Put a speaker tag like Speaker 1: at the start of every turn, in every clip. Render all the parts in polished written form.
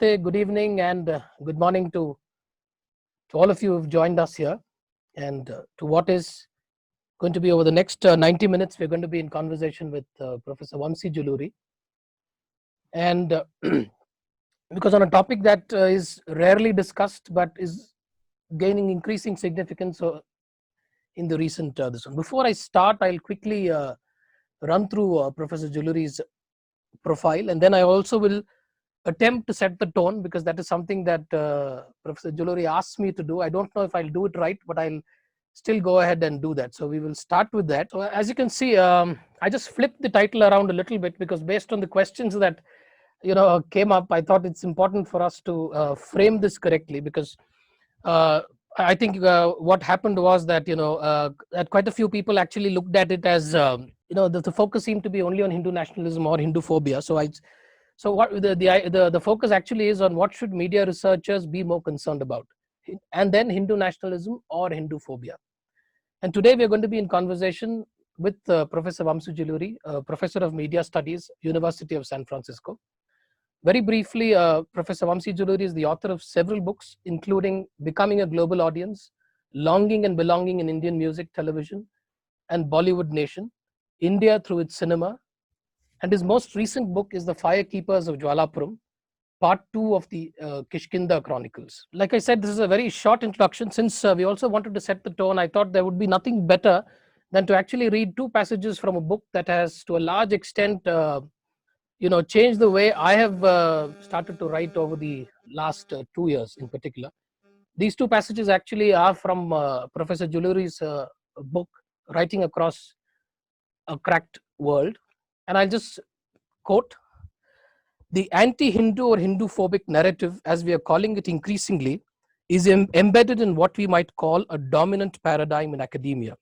Speaker 1: Namaste, good evening, and good morning to all of you who've joined us here. And to what is going to be over the next 90 minutes, we're going to be in conversation with Professor Vamsee Juluri. And because on a topic that is rarely discussed but is gaining increasing significance in the recent this one. Before I start, I'll quickly run through Professor Juluri's profile, and then I also will attempt to set the tone, because that is something that Professor Juluri asked me to do. I don't know if I'll do it right, but I'll still go ahead and do that. So we will start with that. So as you can see, I just flipped the title around a little bit, because based on the questions that came up, I thought it's important for us to frame this correctly, because I think what happened was that that quite a few people actually looked at it as the focus seemed to be only on Hindu nationalism or Hindu phobia. So what the focus actually is on what should media researchers be more concerned about, and then Hindu nationalism or Hindu phobia. And today we are going to be in conversation with Professor Vamsee Juluri, Professor of Media Studies, University of San Francisco. Very briefly, Professor Vamsee Juluri is the author of several books, including Becoming a Global Audience, Longing and Belonging in Indian Music, Television, and Bollywood Nation, India Through Its Cinema. And his most recent book is The Firekeepers of Jwalapuram, part 2 of the Kishkinda Chronicles. Like I said, this is a very short introduction. Since we also wanted to set the tone, I thought there would be nothing better than to actually read 2 passages from a book that has, to a large extent, changed the way I have started to write over the last 2 years in particular. These 2 passages actually are from Professor Juluri's book, Writing Across a Cracked World. And I'll just quote: "The anti-Hindu or Hindu-phobic narrative, as we are calling it increasingly, is embedded in what we might call a dominant paradigm in academia.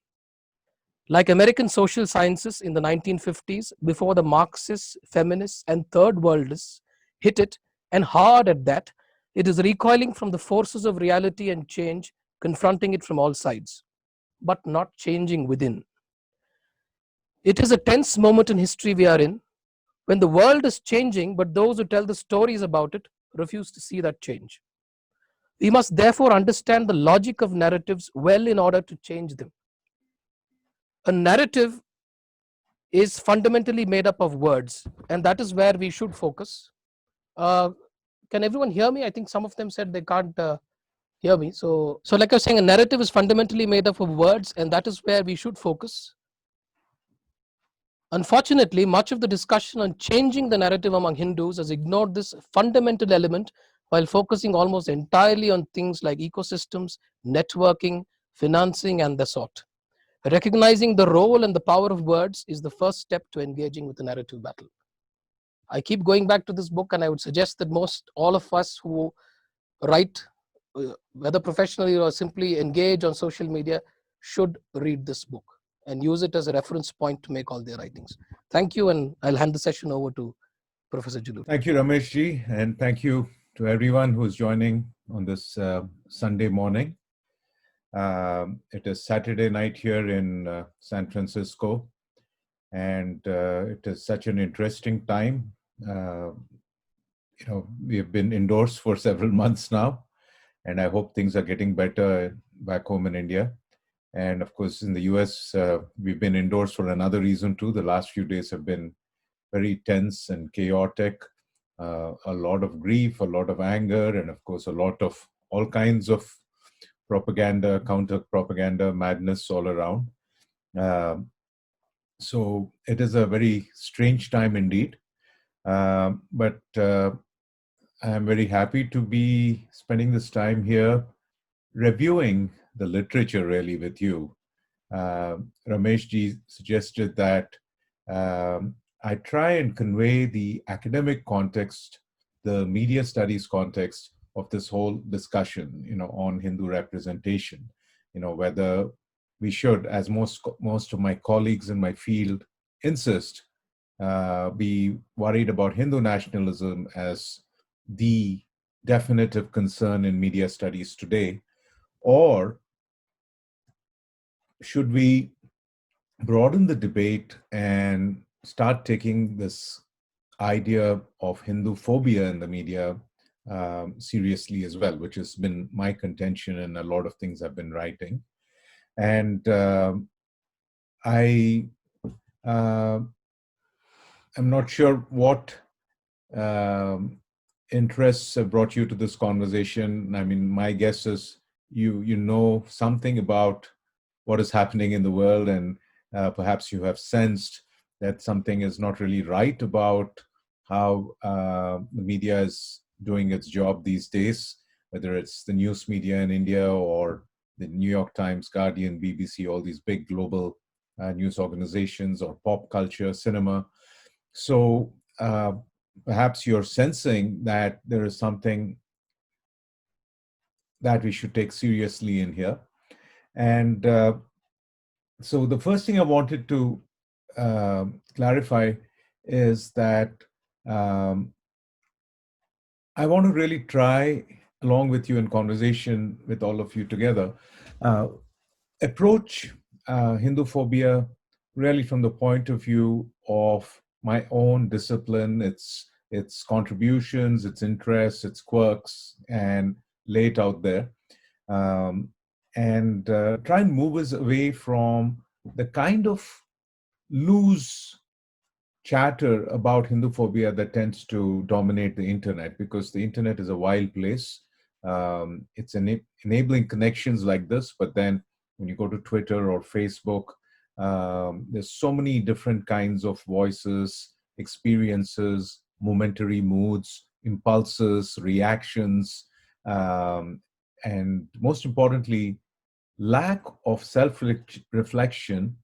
Speaker 1: Like American social sciences in the 1950s, before the Marxists, feminists, and third worldists hit it, and hard at that, it is recoiling from the forces of reality and change, confronting it from all sides, but not changing within. It is a tense moment in history we are in, when the world is changing, but those who tell the stories about it refuse to see that change. We must therefore understand the logic of narratives well in order to change them. A narrative is fundamentally made up of words, and that is where we should focus." Can everyone hear me? I think some of them said they can't hear me. So like I was saying, a narrative is fundamentally made up of words, and that is where we should focus. Unfortunately, much of the discussion on changing the narrative among Hindus has ignored this fundamental element, while focusing almost entirely on things like ecosystems, networking, financing, and the sort. Recognizing the role and the power of words is the first step to engaging with the narrative battle. I keep going back to this book, and I would suggest that all of us who write, whether professionally or simply engage on social media, should read this book and use it as a reference point to make all their writings. Thank you, and I'll hand the session over to Professor Juluri.
Speaker 2: Thank you, Ramesh ji, and thank you to everyone who's joining on this Sunday morning. It is Saturday night here in San Francisco, and it is such an interesting time. We have been indoors for several months now, and I hope things are getting better back home in India. And of course, in the US, we've been indoors for another reason too. The last few days have been very tense and chaotic. A lot of grief, a lot of anger, and of course, a lot of all kinds of propaganda, counter-propaganda, madness all around. So it is a very strange time indeed. But I'm very happy to be spending this time here reviewing the literature really with you. Ramesh ji suggested that I try and convey the academic context, the media studies context of this whole discussion, on Hindu representation, whether we should, as most of my colleagues in my field insist, be worried about Hindu nationalism as the definitive concern in media studies today, or should we broaden the debate and start taking this idea of Hindu phobia in the media seriously as well, which has been my contention in a lot of things I've been writing. And I uh, am not sure what um, interests have brought you to this conversation. I mean, my guess is you know something about what is happening in the world, and perhaps you have sensed that something is not really right about how the media is doing its job these days, whether it's the news media in India or the New York Times, Guardian, BBC, all these big global news organizations, or pop culture, cinema. So perhaps you're sensing that there is something that we should take seriously in here. And so the first thing I wanted to clarify is that um, I want to really try, along with you in conversation with all of you together, uh, approach Hindu phobia really from the point of view of my own discipline, its contributions, its interests, its quirks, and lay it out there, um, and try and move us away from the kind of loose chatter about Hindu phobia that tends to dominate the internet, because the internet is a wild place. It's enabling connections like this, but then when you go to Twitter or Facebook, there's so many different kinds of voices, experiences, momentary moods, impulses, reactions, and most importantly, lack of self reflection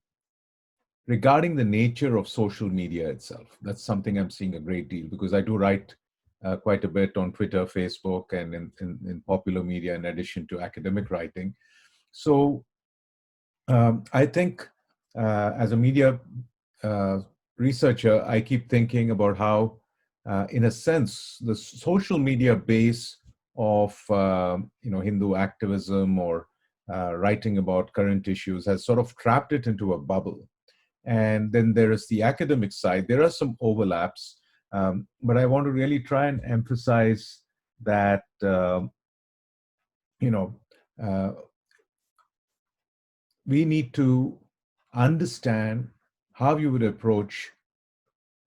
Speaker 2: regarding the nature of social media itself. That's something I'm seeing a great deal, because I do write quite a bit on Twitter, Facebook, and in popular media, in addition to academic writing. So I think as a media uh, researcher, I keep thinking about how, in a sense, the social media base of Hindu activism or writing about current issues has sort of trapped it into a bubble. And then there is the academic side. There are some overlaps, but I want to really try and emphasize that you know uh, we need to understand how you would approach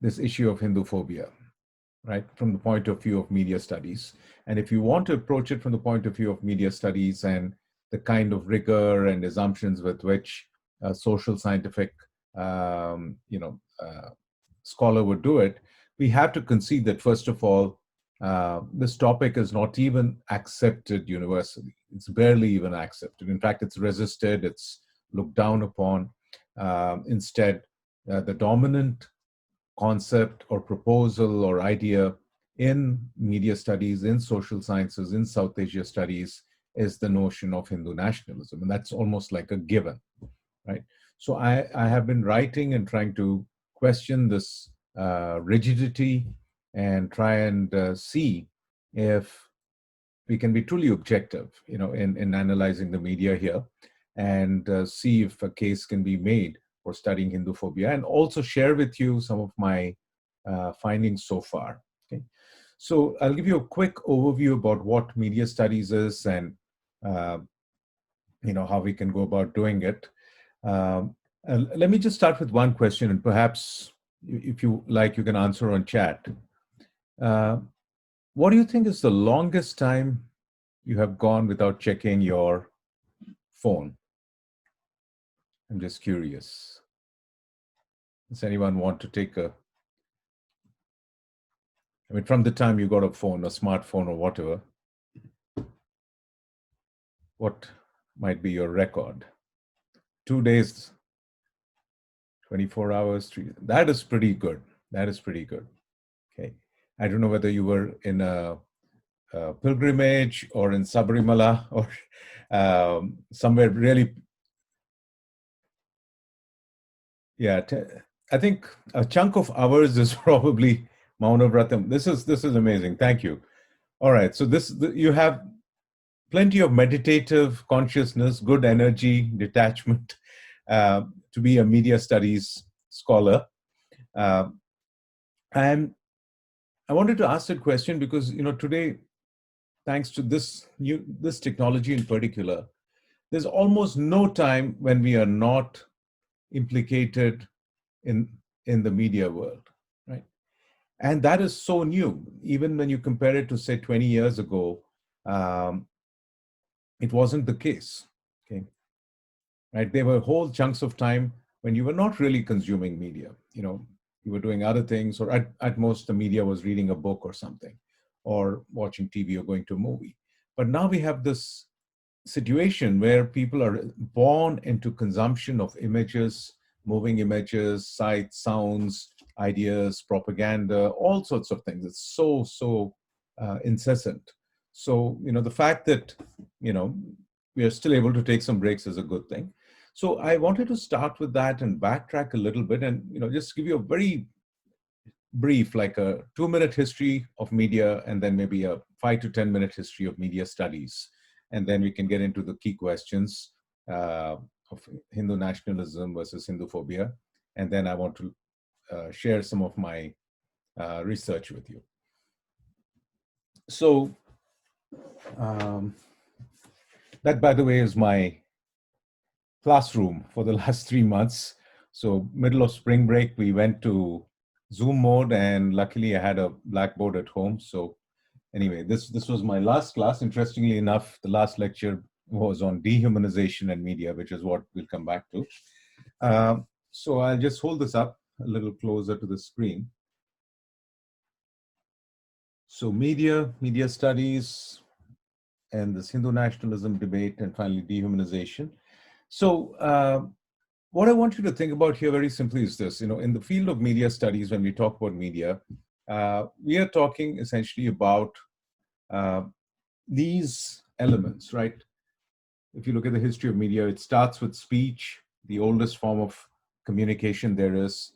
Speaker 2: this issue of Hindu phobia, right, from the point of view of media studies. And if you want to approach it from the point of view of media studies and the kind of rigor and assumptions with which a social scientific scholar would do it, we have to concede that, first of all, this topic is not even accepted universally. It's barely even accepted. In fact, it's resisted, it's looked down upon. Instead, the dominant concept or proposal or idea in media studies, in social sciences, in South Asia studies is the notion of Hindu nationalism. And that's almost like a given, right? So I have been writing and trying to question this rigidity and try and see if we can be truly objective, in analyzing the media here, and see if a case can be made for studying Hindu phobia, and also share with you some of my findings so far. Okay, so I'll give you a quick overview about what media studies is, and uh, how we can go about doing it. Let me just start with one question, and perhaps if you like, you can answer on chat. Uh, what do you think is the longest time you have gone without checking your phone? I'm just curious. Does anyone want to take I mean, from the time you got a phone, a smartphone, or whatever, what might be your record? 2 days, 24 hours, 3. That is pretty good. That is pretty good. Okay. I don't know whether you were in a pilgrimage or in Sabarimala or somewhere really. Yeah, I think a chunk of hours is probably Maunavratam. This is amazing. Thank you. All right, so you have plenty of meditative consciousness, good energy, detachment to be a media studies scholar. And I wanted to ask that question because today thanks to this technology in particular, there's almost no time when we are not implicated in in the media world, right? And that is so new. Even when you compare it to, say, 20 years ago, um, it wasn't the case. Okay, right? There were whole chunks of time when you were not really consuming media. You were doing other things, or at most the media was reading a book or something, or watching TV or going to a movie. But now we have this situation where people are born into consumption of images, moving images, sights, sounds, ideas, propaganda, all sorts of things. It's so incessant. So the fact that you know we are still able to take some breaks is a good thing. So I wanted to start with that and backtrack a little bit, and just give you a very brief, like a 2-minute history of media, and then maybe a 5 to 10 minute history of media studies. And then we can get into the key questions of Hindu nationalism versus Hindu phobia. And then I want to share some of my research with you. So, um, that, by the way, is my classroom for the last 3 months. So, middle of spring break, we went to Zoom mode, and luckily I had a blackboard at home. So anyway, this was my last class. Interestingly enough, the last lecture was on dehumanization and media, which is what we'll come back to. So I'll just hold this up a little closer to the screen. So media studies, and this Hindu nationalism debate, and finally dehumanization. So what I want you to think about here very simply is this. In the field of media studies, when we talk about media, we are talking essentially about these elements, right? If you look at the history of media, it starts with speech, the oldest form of communication there is,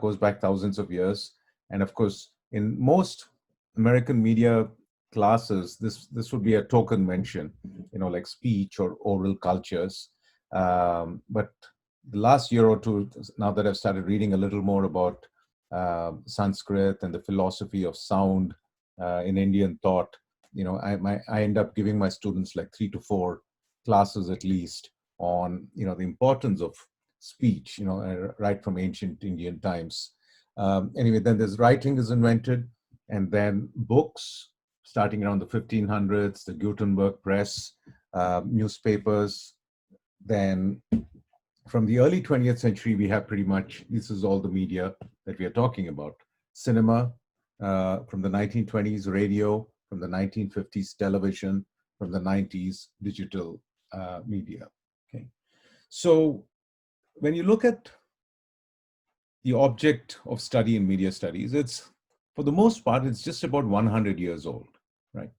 Speaker 2: goes back thousands of years. And of course, in most American media classes, this would be a token mention, like speech or oral cultures. But the last year or two, now that I've started reading a little more about Sanskrit and the philosophy of sound in Indian thought, I end up giving my students like 3 to 4 classes at least on the importance of speech, right from ancient Indian times. Anyway, then there's writing is invented, and then books starting around the 1500s, the Gutenberg press, newspapers. Then from the early 20th century, we have pretty much, this is all the media that we are talking about. Cinema, from the 1920s, radio, from the 1950s, television, from the 90s, digital media. Okay, so when you look at the object of study in media studies, it's, for the most part, it's just about 100 years old, right?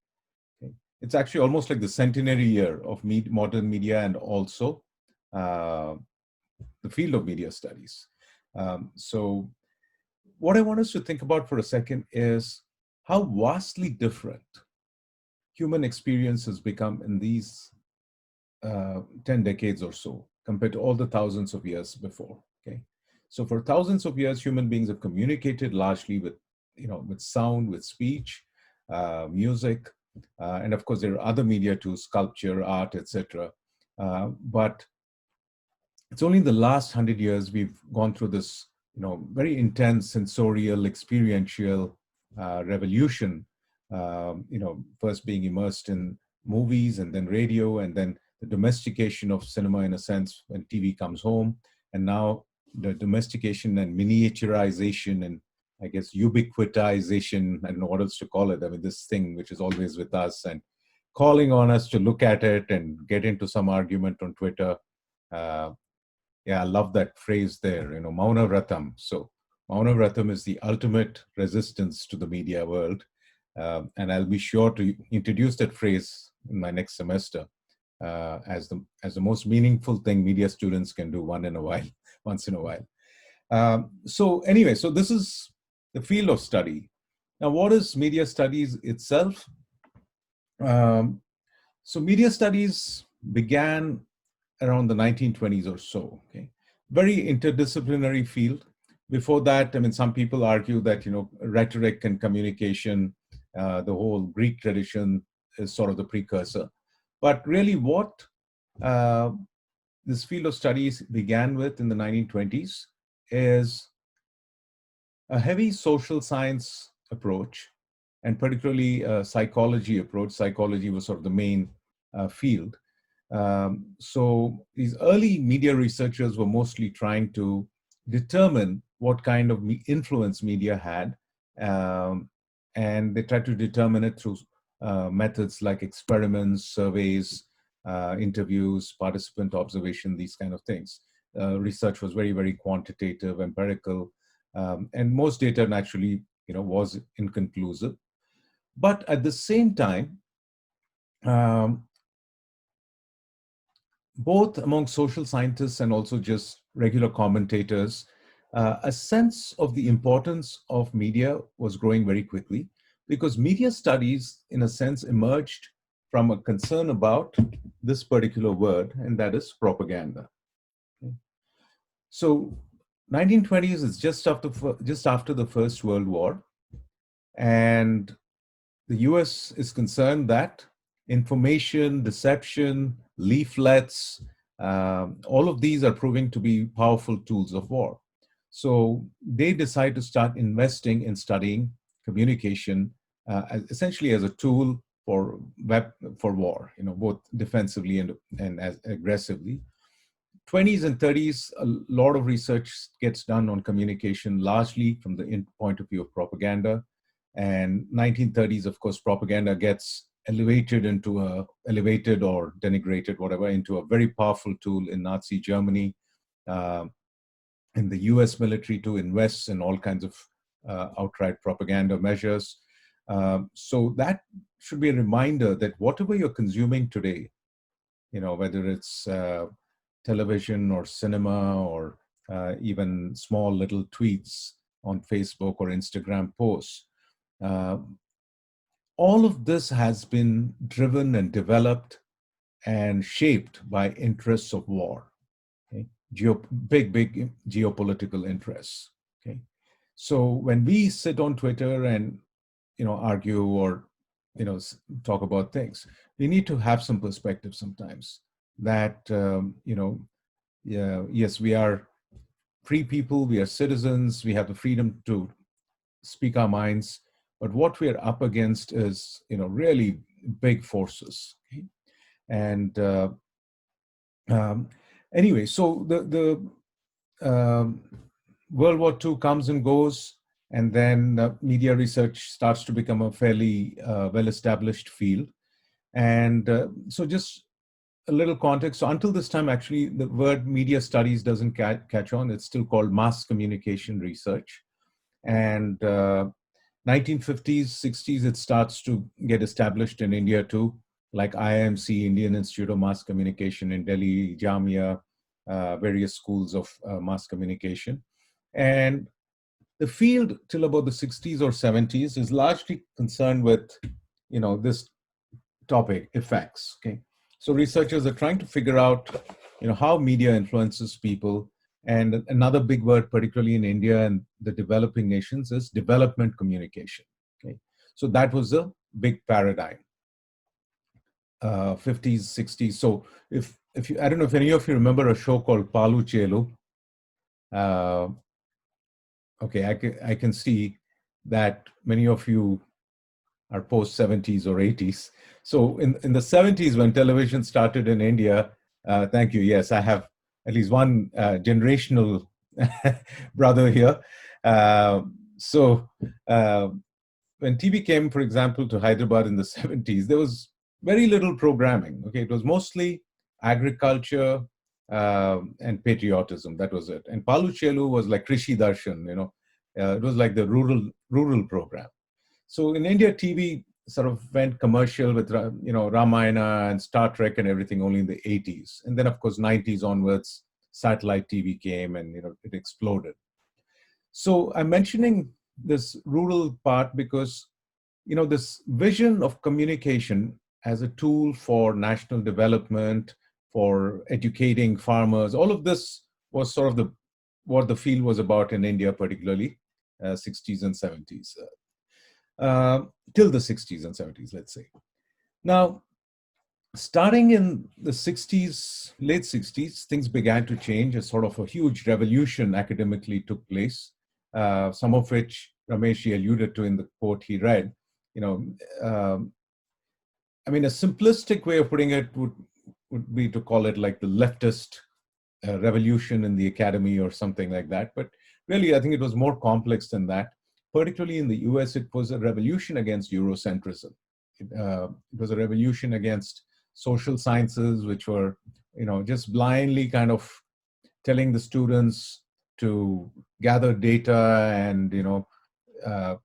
Speaker 2: Okay. It's actually almost like the centenary year of modern media, and also the field of media studies. So what I want us to think about for a second is how vastly different human experience has become in these 10 decades or so compared to all the thousands of years before. Okay, so for thousands of years, human beings have communicated largely with sound, with speech, music, and of course there are other media too, sculpture, art, etc. But it's only in the last 100 years we've gone through this very intense sensorial, experiential revolution. First being immersed in movies, and then radio, and then the domestication of cinema, in a sense, when TV comes home, and now the domestication and miniaturization, and I guess ubiquitization, I don't know what else to call it. I mean, this thing which is always with us and calling on us to look at it and get into some argument on Twitter. Yeah, I love that phrase there, Mauna Vratam. So Mauna Vratam is the ultimate resistance to the media world. And I'll be sure to introduce that phrase in my next semester as the most meaningful thing media students can do once in a while. So anyway, so this is the field of study. Now, what is media studies itself? So media studies began around the 1920s or so. Okay, very interdisciplinary field. Before that, I mean, some people argue that rhetoric and communication, the whole Greek tradition, is sort of the precursor. But really what uh, this field of studies began with in the 1920s is a heavy social science approach, and particularly a psychology approach. Psychology was sort of the main field. So these early media researchers were mostly trying to determine what kind of influence media had, um, and they tried to determine it through methods like experiments, surveys, interviews, participant observation, these kind of things. Research was very, very quantitative, empirical, and most data naturally, was inconclusive. But at the same time, um, both among social scientists and also just regular commentators, a sense of the importance of media was growing very quickly, because media studies, in a sense, emerged from a concern about this particular word, and that is propaganda. Okay. So 1920s is just after the First World War, and the US is concerned that information, deception, leaflets, all of these are proving to be powerful tools of war. So they decide to start investing in studying communication, essentially as a tool for war, both defensively and as aggressively. 20s and 30s, a lot of research gets done on communication, largely from the point of view of propaganda. And 1930s, of course, propaganda gets elevated or denigrated, whatever, into a very powerful tool in Nazi Germany, uh, in the US military to invest in all kinds of outright propaganda measures. So that should be a reminder that whatever you're consuming today, whether it's television or cinema or even small little tweets on Facebook or Instagram posts, uh, all of this has been driven and developed and shaped by interests of war, okay? Big geopolitical interests. Okay, so when we sit on Twitter and argue or talk about things, we need to have some perspective sometimes. That yeah, yes, we are free people, we are citizens, we have the freedom to speak our minds, but what we're up against is really big forces. Okay? And um, anyway, so the World War II comes and goes, and then media research starts to become a fairly well-established field. And so just a little context. So until this time, actually, the word media studies doesn't catch on. It's still called mass communication research. And 1950s, 60s, it starts to get established in India too, like IIMC, Indian Institute of Mass Communication in Delhi, Jamia, various schools of mass communication. And the field till about the 60s or 70s is largely concerned with, this topic, effects. Okay, so researchers are trying to figure out, how media influences people. And another big word, particularly in India and the developing nations, is development communication. Okay, so that was a big paradigm. 50s, 60s. So if you, I don't know if any of you remember a show called Palu Chelu. Uh, okay, I can see that many of you are post 70s or 80s. So in the 70s, when television started in India, thank you. Yes, I have at least one generational brother here. So when TV came, for example, to Hyderabad in the 70s, there was very little programming. Okay, it was mostly agriculture and patriotism. That was it. And Palu Chelu was like Krishi Darshan. It was like the rural program. So in India, TV sort of went commercial with Ramayana and Star Trek and everything only in the 80s, and then of course 90s onwards, satellite TV came and it exploded. So I'm mentioning this rural part because this vision of communication as a tool for national development, for educating farmers, all of this was sort of what the field was about in India, particularly 60s and 70s. Till the 60s and 70s, let's say. Now, starting in the 60s, late 60s, things began to change. A sort of a huge revolution academically took place, some of which Ramesh alluded to in the quote he read. You know, um, I mean, a simplistic way of putting it would be to call it like the leftist revolution in the academy or something like that. But really, I think it was more complex than that. Particularly in the US, it was a revolution against Eurocentrism. It was a revolution against social sciences, which were, just blindly kind of telling the students to gather data and, uh,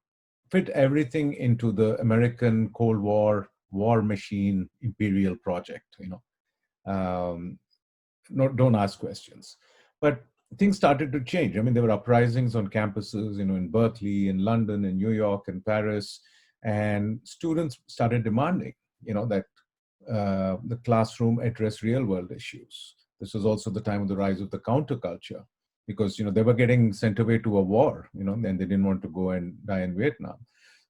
Speaker 2: fit everything into the American Cold War war machine imperial project. Um, no, don't ask questions. But things started to change. I mean, there were uprisings on campuses, in Berkeley, in London, in New York, in Paris, and students started demanding, that the classroom address real world issues. This was also the time of the rise of the counterculture, because they were getting sent away to a war, and they didn't want to go and die in Vietnam.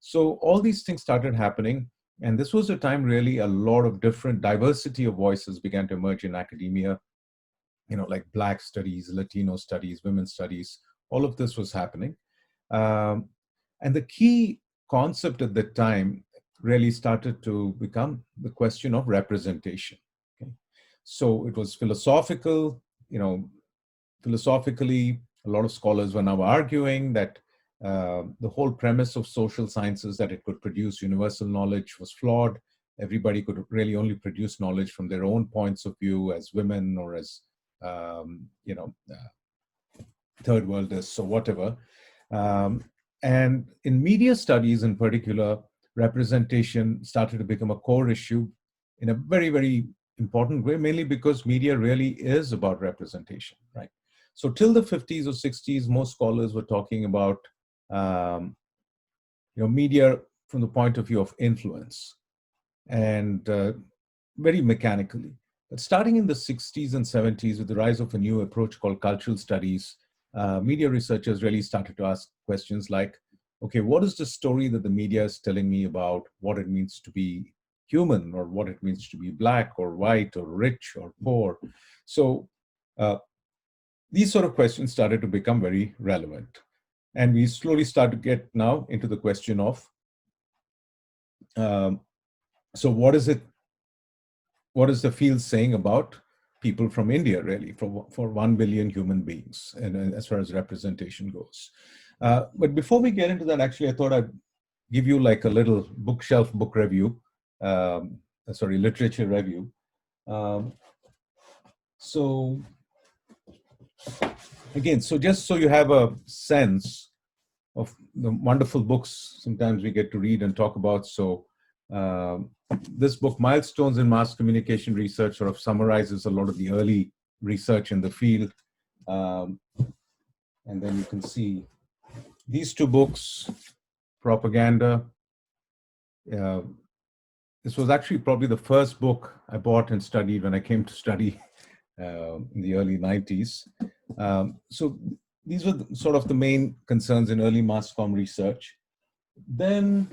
Speaker 2: So all these things started happening, and this was a time really a lot of different diversity of voices began to emerge in academia, like Black studies, Latino studies, women's studies. All of this was happening. Um, and the key concept at that time really started to become the question of representation. Okay? So it was philosophical, philosophically, a lot of scholars were now arguing that the whole premise of social sciences, that it could produce universal knowledge, was flawed. Everybody could really only produce knowledge from their own points of view as women or as um, you know, third worldists or whatever. Um, and in media studies in particular, representation started to become a core issue in a very, very important way, mainly because media really is about representation, right? So till the 50s or 60s, most scholars were talking about um, media from the point of view of influence, and very mechanically. But starting in the 60s and 70s, with the rise of a new approach called cultural studies, media researchers really started to ask questions like, okay, what is the story that the media is telling me about what it means to be human, or what it means to be Black or white or rich or poor? So uh, these sort of questions started to become very relevant. And we slowly start to get now into the question of, um, so what is the field saying about people from India, really, for 1 billion human beings, and as far as representation goes. But before we get into that, actually, I thought I'd give you like a little bookshelf book review, literature review. Um, so again, so just so you have a sense of the wonderful books sometimes we get to read and talk about. So this book, Milestones in Mass Communication Research, sort of summarizes a lot of the early research in the field. And then you can see these two books, Propaganda. Uh, this was actually probably the first book I bought and studied when I came to study in the early 90s. So these were sort of the main concerns in early mass comm research. Then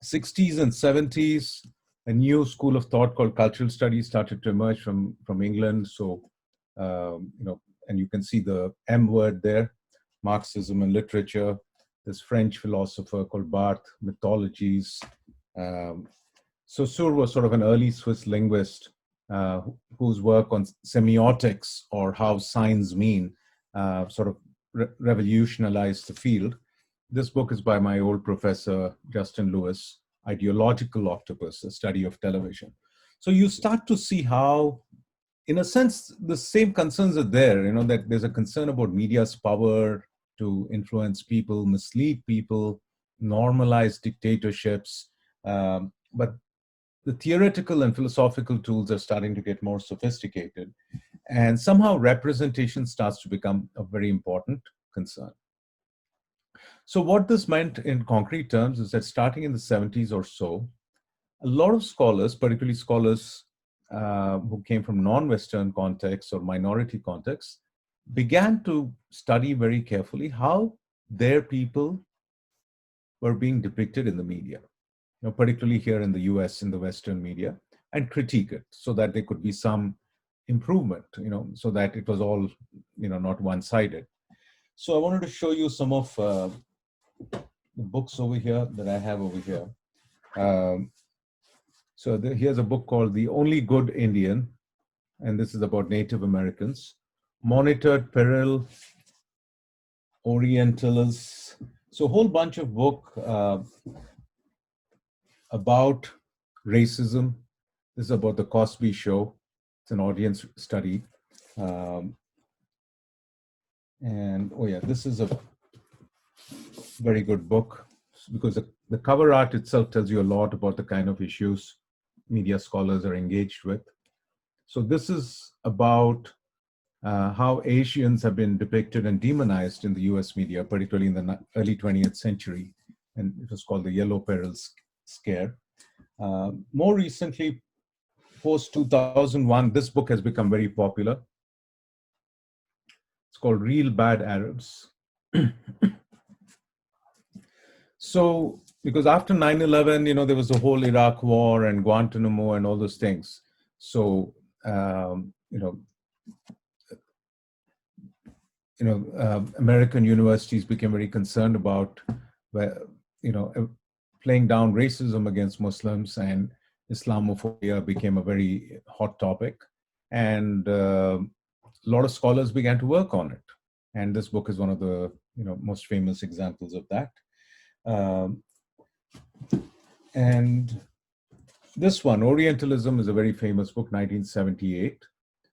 Speaker 2: 60s and 70s, a new school of thought called cultural studies started to emerge from England. So, and you can see the M word there, Marxism and literature. This French philosopher called Barthes, mythologies. Saussure was sort of an early Swiss linguist whose work on semiotics, or how signs mean, sort of revolutionized the field. This book is by my old professor, Justin Lewis, Ideological Octopus, a study of television. So you start to see how, in a sense, the same concerns are there, that there's a concern about media's power to influence people, mislead people, normalize dictatorships. But the theoretical and philosophical tools are starting to get more sophisticated. And somehow representation starts to become a very important concern. So what this meant in concrete terms is that starting in the 70s or so, a lot of scholars, particularly scholars who came from non-Western contexts or minority contexts, began to study very carefully how their people were being depicted in the media. particularly here in the US, in the Western media, and critique it so that there could be some improvement, so that it was all, not one-sided. So I wanted to show you some of the books over here that I have over here. Um, here's a book called The Only Good Indian, and this is about Native Americans. Monitored Peril, Orientalists. So a whole bunch of book about racism. This is about the Cosby Show. It's an audience study. And oh yeah, this is a very good book because the cover art itself tells you a lot about the kind of issues media scholars are engaged with. So this is about how Asians have been depicted and demonized in the US media, particularly in the early 20th century. And it was called the Yellow Peril Scare. More recently, post 2001, this book has become very popular. It's called Real Bad Arabs. So, because after 9/11, there was the whole Iraq war and Guantanamo and all those things. So, American universities became very concerned about, playing down racism against Muslims, and Islamophobia became a very hot topic. And a lot of scholars began to work on it. And this book is one of the most famous examples of that. And this one, Orientalism, is a very famous book, 1978.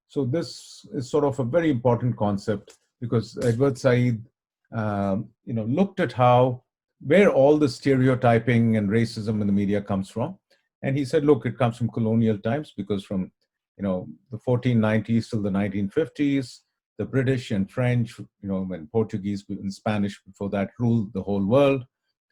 Speaker 2: So this is sort of a very important concept because Edward Said, looked at where all the stereotyping and racism in the media comes from. And he said, look, it comes from colonial times because from, the 1490s till the 1950s, the British and French, and Portuguese and Spanish before that ruled the whole world.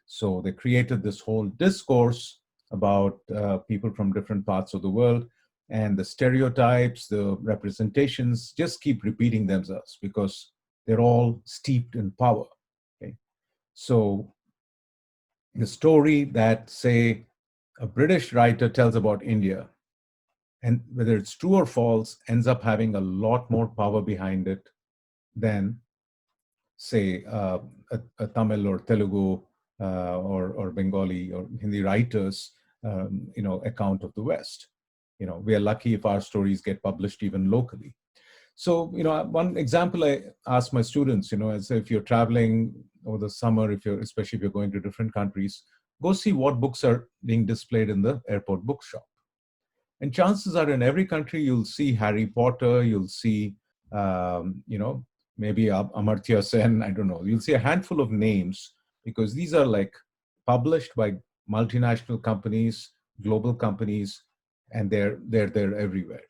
Speaker 2: So they created this whole discourse about people from different parts of the world, and the stereotypes, the representations just keep repeating themselves because they're all steeped in power. Okay? So the story that, say, a British writer tells about India, and whether it's true or false, ends up having a lot more power behind it than, say, a Tamil or Telugu or Bengali or Hindi writers, account of the West. We are lucky if our stories get published even locally. So, one example I ask my students, is if you're traveling over the summer, especially if you're going to different countries, go see what books are being displayed in the airport bookshop. And chances are in every country, you'll see Harry Potter, you'll see, maybe Amartya Sen, I don't know. You'll see a handful of names because these are like published by multinational companies, global companies, and they're there everywhere.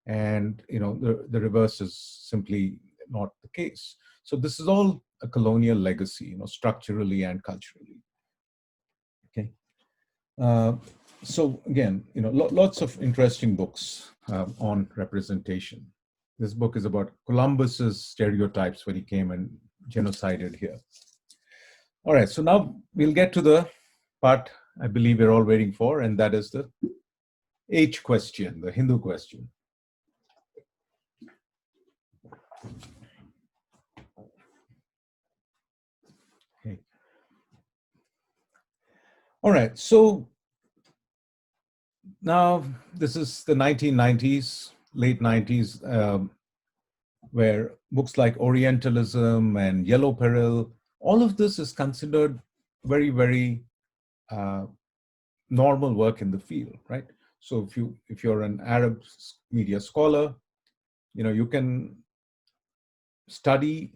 Speaker 2: And the reverse is simply not the case. So this is all a colonial legacy, structurally and culturally. Okay. So again, lots of interesting books on representation. This book is about Columbus's stereotypes when he came and genocided here. All right, so now we'll get to the part I believe we're all waiting for, and that is the H question, the Hindu question. Okay. All right, so now this is the 1990s, late 90s, where books like Orientalism and Yellow Peril, all of this is considered very, very normal work in the field, right? So if you're an Arab media scholar, you can study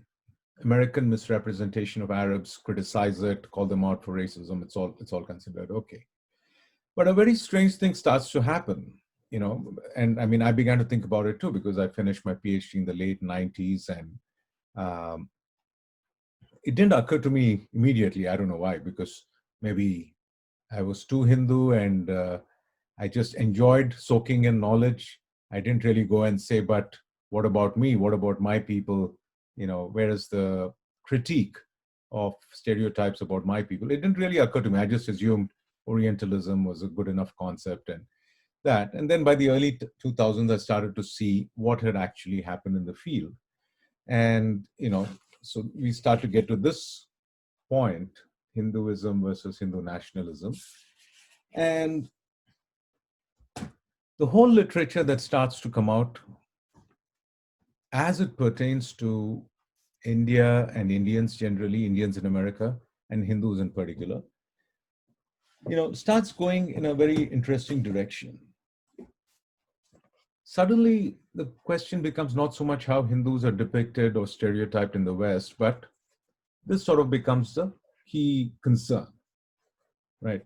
Speaker 2: American misrepresentation of Arabs, criticize it, call them out for racism. It's all considered okay. But a very strange thing starts to happen, and I mean, I began to think about it too because I finished my PhD in the late 90s, and it didn't occur to me immediately. I don't know why, because maybe I was too Hindu and I just enjoyed soaking in knowledge. I didn't really go and say, but what about me? What about my people? Where is the critique of stereotypes about my people? It didn't really occur to me. I just assumed Orientalism was a good enough concept, and that. And then by the early 2000s, I started to see what had actually happened in the field. And, so we start to get to this point, Hinduism versus Hindu nationalism. And the whole literature that starts to come out as it pertains to India and Indians generally, Indians in America, and Hindus in particular, starts going in a very interesting direction. Suddenly, the question becomes not so much how Hindus are depicted or stereotyped in the West, but this sort of becomes the key concern, right?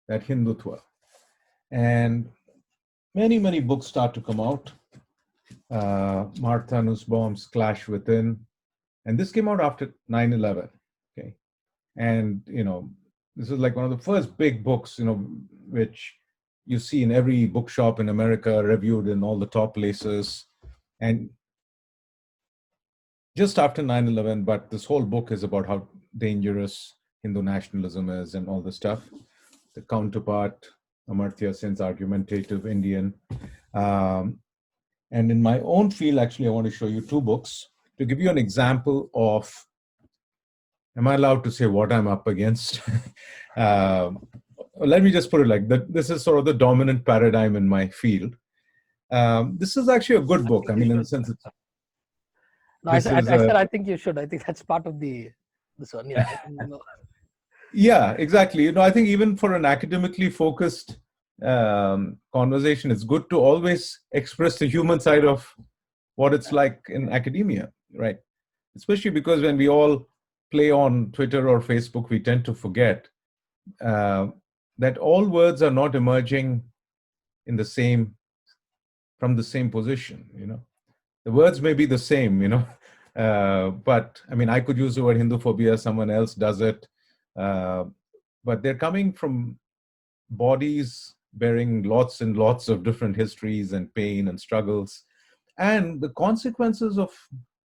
Speaker 2: That Hindutva. And many, many books start to come out. Martha Nussbaum's Clash Within. And this came out after 9/11. Okay. And, this is like one of the first big books, which you see in every bookshop in America, reviewed in all the top places. And just after 9/11, but this whole book is about how dangerous Hindu nationalism is and all this stuff. The counterpart, Amartya Sen's argumentative Indian. And in my own field, actually, I want to show you two books to give you an example of, am I allowed to say what I'm up against? Let me just put it like that. This is sort of the dominant paradigm in my field. This is actually a good book. I mean, in the sense it's...
Speaker 1: No, I said I think you should. I think that's part of this one. Yeah.
Speaker 2: Yeah, exactly. I think even for an academically focused conversation, it's good to always express the human side of what it's like in academia, right? Especially because when we all play on Twitter or Facebook, we tend to forget that all words are not emerging from the same position. The words may be the same, but I mean, I could use the word Hinduphobia, someone else does it, but they're coming from bodies bearing lots and lots of different histories and pain and struggles, and the consequences of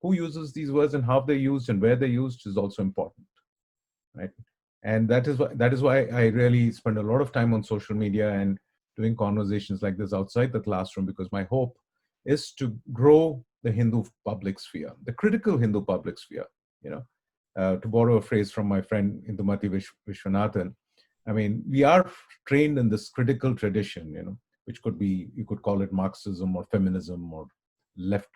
Speaker 2: who uses these words and how they're used and where they're used is also important, right? And that is why I really spend a lot of time on social media and doing conversations like this outside the classroom, because my hope is to grow the Hindu public sphere, the critical Hindu public sphere. To borrow a phrase from my friend Indumati Vishwanathan, I mean, we are trained in this critical tradition, which could be, you could call it Marxism or feminism or left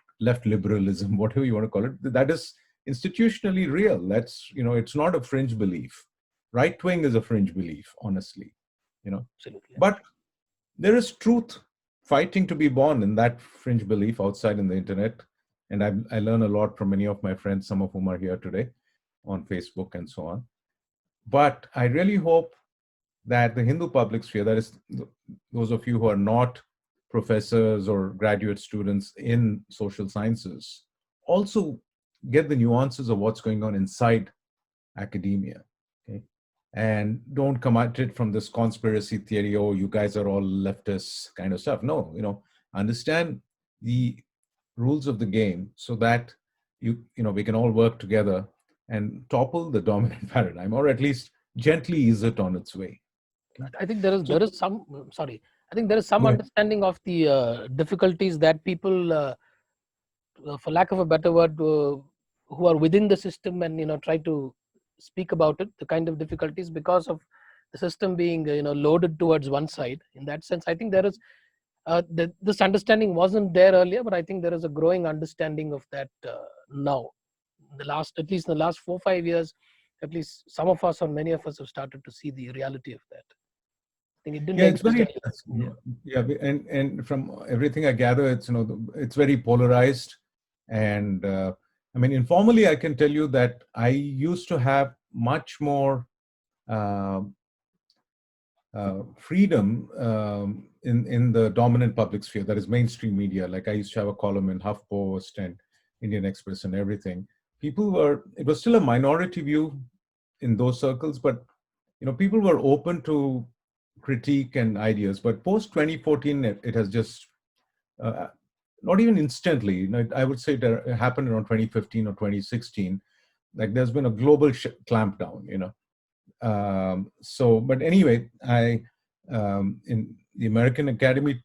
Speaker 2: liberalism, whatever you want to call it. That is institutionally real. That's, it's not a fringe belief. Right wing is a fringe belief, honestly,
Speaker 1: Absolutely.
Speaker 2: But there is truth fighting to be born in that fringe belief outside in the internet. And I learn a lot from many of my friends, some of whom are here today on Facebook and so on. But I really hope that the Hindu public sphere, that is, those of you who are not professors or graduate students in social sciences, also get the nuances of what's going on inside academia. Okay? And don't come at it from this conspiracy theory, oh, you guys are all leftists kind of stuff. No, understand the rules of the game so that we can all work together and topple the dominant paradigm, or at least gently ease it on its way.
Speaker 1: I think there is some I think there is some understanding of the difficulties that people, for lack of a better word, who are within the system and try to speak about it, the kind of difficulties because of the system being loaded towards one side. In that sense, I think there is this understanding wasn't there earlier, but I think there is a growing understanding of that now. At least in the last 4-5 years, at least some of us or many of us have started to see the reality of that. I think it didn't.
Speaker 2: Yeah, it's very interesting. Yeah, and from everything I gather, it's very polarized. And I mean, informally, I can tell you that I used to have much more freedom in the dominant public sphere, that is mainstream media. Like I used to have a column in HuffPost and Indian Express and everything. It was still a minority view in those circles, but people were open to critique and ideas. But post 2014, it has just not even instantly. I would say it happened around 2015 or 2016. Like there's been a global clampdown. But anyway, in the American Academy,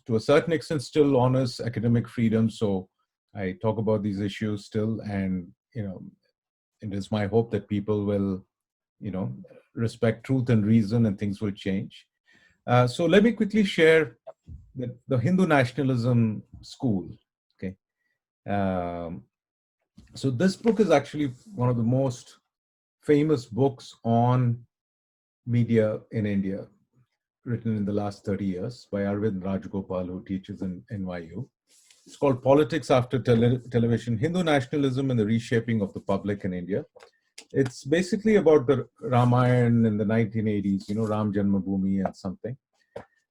Speaker 2: to a certain extent, still honors academic freedom. So I talk about these issues still, and it is my hope that people will, respect truth and reason, and things will change. So let me quickly share the Hindu nationalism school. Okay. Um, so this book is actually one of the most famous books on media in India, written in the last 30 years by Arvind Rajgopal, who teaches in NYU. It's called Politics After Television, Hindu Nationalism and the Reshaping of the Public in India. It's basically about the Ramayana in the 1980s, Ram Janmabhoomi and something.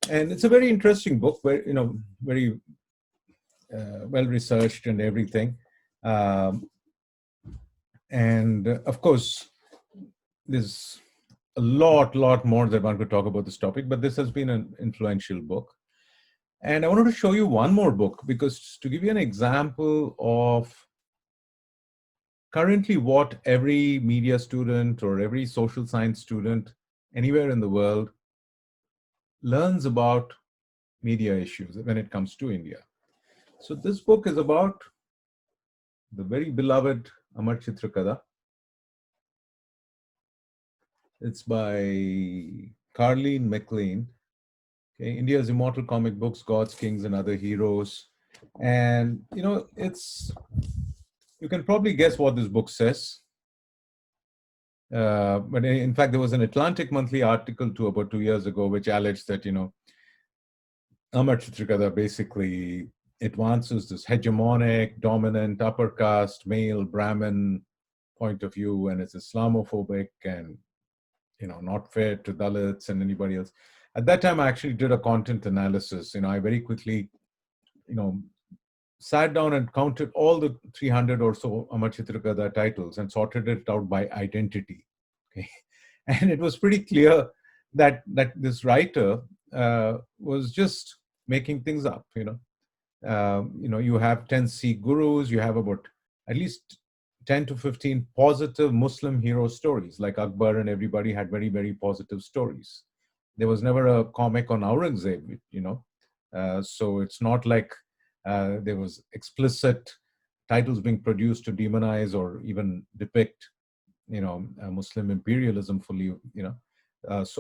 Speaker 2: And it's a very interesting book, very well researched and everything. Of course, there's a lot more that one could talk about this topic, but this has been an influential book. And I wanted to show you one more book, because to give you an example of currently what every media student or every social science student anywhere in the world learns about media issues when it comes to India. So this book is about the very beloved Amar Chitrakada. It's by Carleen MacLean. Okay, India's immortal comic books, gods, kings, and other heroes. And you can probably guess what this book says. But in fact, there was an Atlantic Monthly article about 2 years ago, which alleged that, Amar Chitrakada basically advances this hegemonic, dominant, upper caste, male, Brahmin point of view, and it's Islamophobic and, not fair to Dalits and anybody else. At that time, I actually did a content analysis. I very quickly, sat down and counted all the 300 or so Amar Chitrakada titles and sorted it out by identity. Okay. And it was pretty clear that this writer was just making things up. You have 10 Sikh gurus, you have about at least 10 to 15 positive Muslim hero stories, like Akbar and everybody had very, very positive stories. There was never a comic on Aurangzeb, so it's not like there was explicit titles being produced to demonize or even depict, Muslim imperialism fully,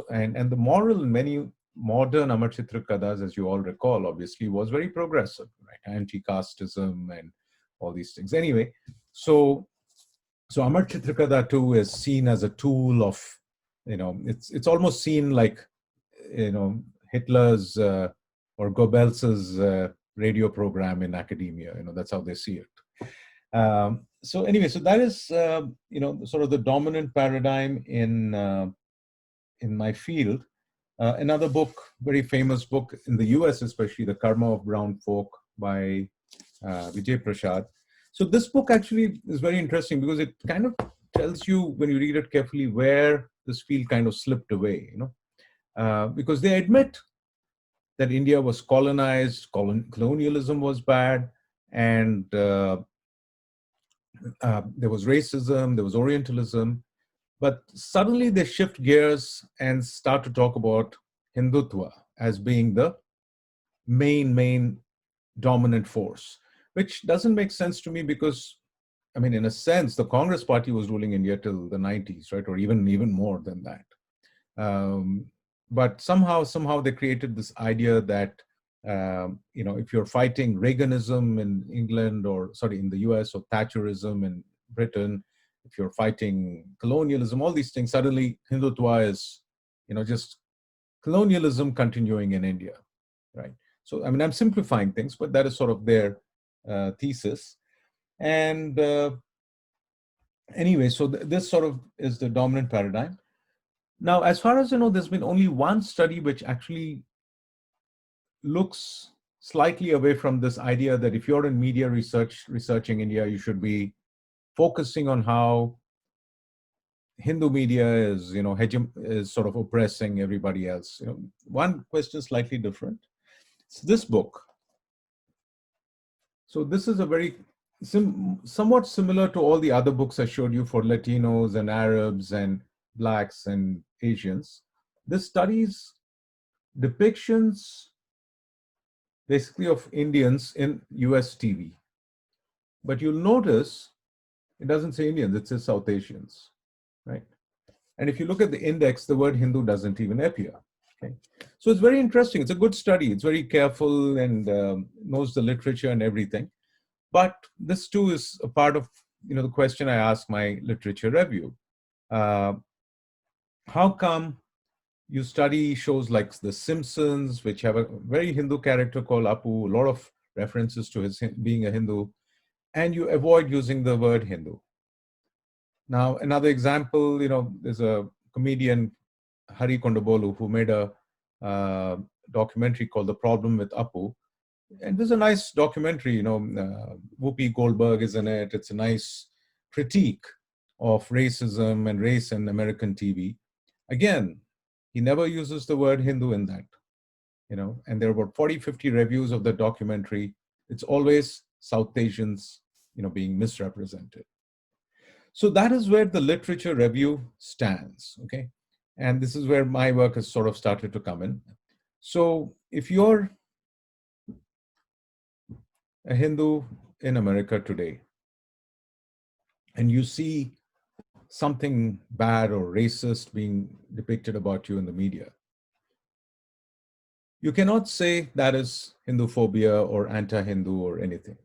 Speaker 2: and the moral in many modern Amar Chitrakadas, as you all recall, obviously was very progressive, right? Anti-casteism and all these things. Anyway, so Amar Chitrakada too is seen as a tool of, it's almost seen like, Hitler's or Goebbels's radio program in academia. That's how they see it. So anyway, so that is sort of the dominant paradigm in my field. Another book, very famous book in the US, especially, The Karma of Brown Folk by Vijay Prashad. So this book actually is very interesting because it kind of tells you, when you read it carefully, where this field kind of slipped away, because they admit that India was colonized, colonialism was bad, and there was racism, there was Orientalism, but suddenly they shift gears and start to talk about Hindutva as being the main dominant force, which doesn't make sense to me because, in a sense, the Congress party was ruling India till the 90s, right? Or even more than that. But somehow they created this idea that, if you're fighting Reaganism in England, in the US, or Thatcherism in Britain, if you're fighting colonialism, all these things, suddenly Hindutva is, just colonialism continuing in India, right? So, I'm simplifying things, but that is sort of their thesis. And anyway, so this sort of is the dominant paradigm. Now, as far as there's been only one study which actually looks slightly away from this idea that if you're in media researching India, you should be focusing on how Hindu media is, is sort of oppressing everybody else. One question is slightly different. It's this book. So this is a very somewhat similar to all the other books I showed you for Latinos and Arabs and blacks and Asians. This studies depictions basically of Indians in US TV. But you'll notice it doesn't say Indians, it says South Asians, right? And if you look at the index, the word Hindu doesn't even appear. Okay, so it's very interesting. It's a good study. It's very careful and knows the literature and everything. But this too is a part of the question I ask my literature review. Uh, how come you study shows like The Simpsons, which have a very Hindu character called Apu, a lot of references to his being a Hindu, and you avoid using the word Hindu? Now, another example, there's a comedian, Hari Kondabolu, who made a documentary called The Problem with Apu. And there's a nice documentary, Whoopi Goldberg is in it. It's a nice critique of racism and race in American TV. Again, he never uses the word Hindu in that, and there are about 40, 50 reviews of the documentary. It's always South Asians, being misrepresented. So that is where the literature review stands, okay? And this is where my work has sort of started to come in. So if you're a Hindu in America today, and you see something bad or racist being depicted about you in the media, you cannot say that is Hindu phobia or anti-Hindu or anything.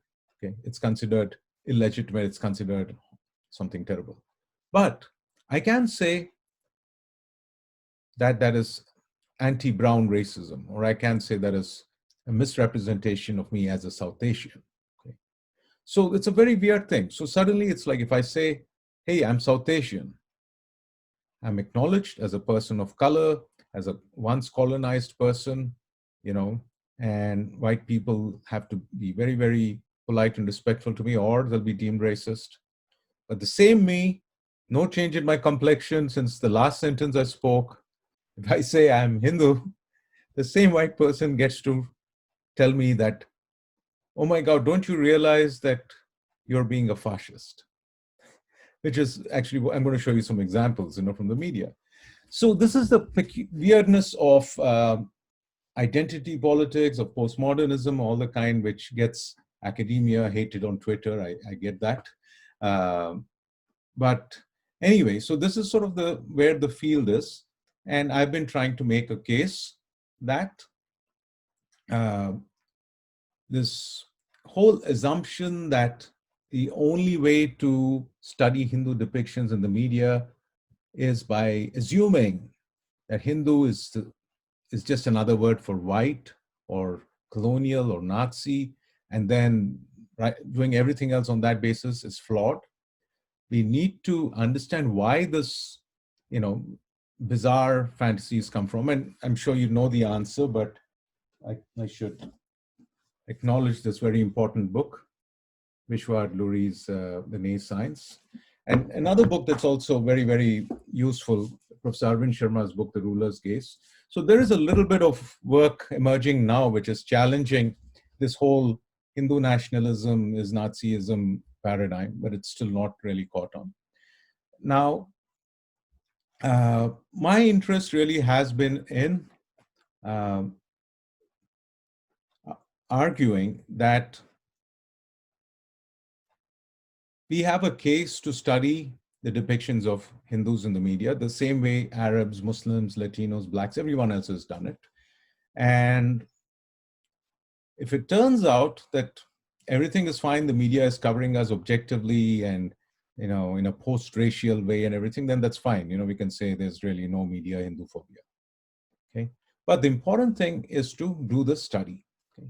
Speaker 2: Okay, it's considered illegitimate. It's considered something terrible. But I can say that that is anti-brown racism, or I can say that is a misrepresentation of me as a South Asian. Okay? So it's a very weird thing. So suddenly it's like if I say, hey, I'm South Asian, I'm acknowledged as a person of color, as a once colonized person, and white people have to be very, very polite and respectful to me, or they'll be deemed racist. But the same me, no change in my complexion since the last sentence I spoke. If I say I'm Hindu, the same white person gets to tell me that, oh my God, don't you realize that you're being a fascist? Which is actually, I'm going to show you some examples, from the media. So this is the weirdness of identity politics, of postmodernism, all the kind which gets academia hated on Twitter. I get that. But anyway, so this is sort of where the field is. And I've been trying to make a case that this whole assumption that the only way to study Hindu depictions in the media is by assuming that Hindu is just another word for white or colonial or Nazi, and then doing everything else on that basis is flawed. We need to understand why this, bizarre fantasies come from. And I'm sure you know the answer, but I should acknowledge this very important book, Vamsee Juluri's The Nay Science. And another book that's also very, very useful, Professor Arvind Sharma's book, The Ruler's Gaze. So there is a little bit of work emerging now, which is challenging this whole Hindu nationalism is Nazism paradigm, but it's still not really caught on. Now, my interest really has been in arguing that we have a case to study the depictions of Hindus in the media, the same way Arabs, Muslims, Latinos, Blacks, everyone else has done it. And if it turns out that everything is fine, the media is covering us objectively and in a post-racial way and everything, then that's fine. We can say there's really no media Hindu phobia. Okay, but the important thing is to do the study. Okay,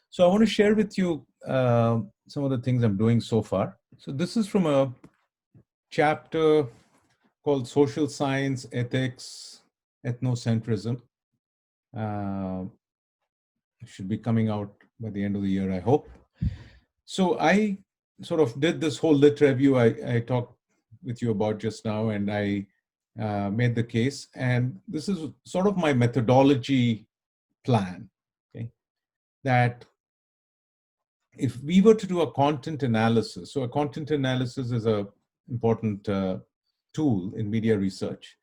Speaker 2: so I want to share with you some of the things I'm doing so far. So this is from a chapter called Social Science, Ethics, Ethnocentrism. Should be coming out by the end of the year, I hope. So I sort of did this whole lit review I talked with you about just now, and I made the case. And this is sort of my methodology plan, okay? That if we were to do a content analysis, so a content analysis is an important tool in media research.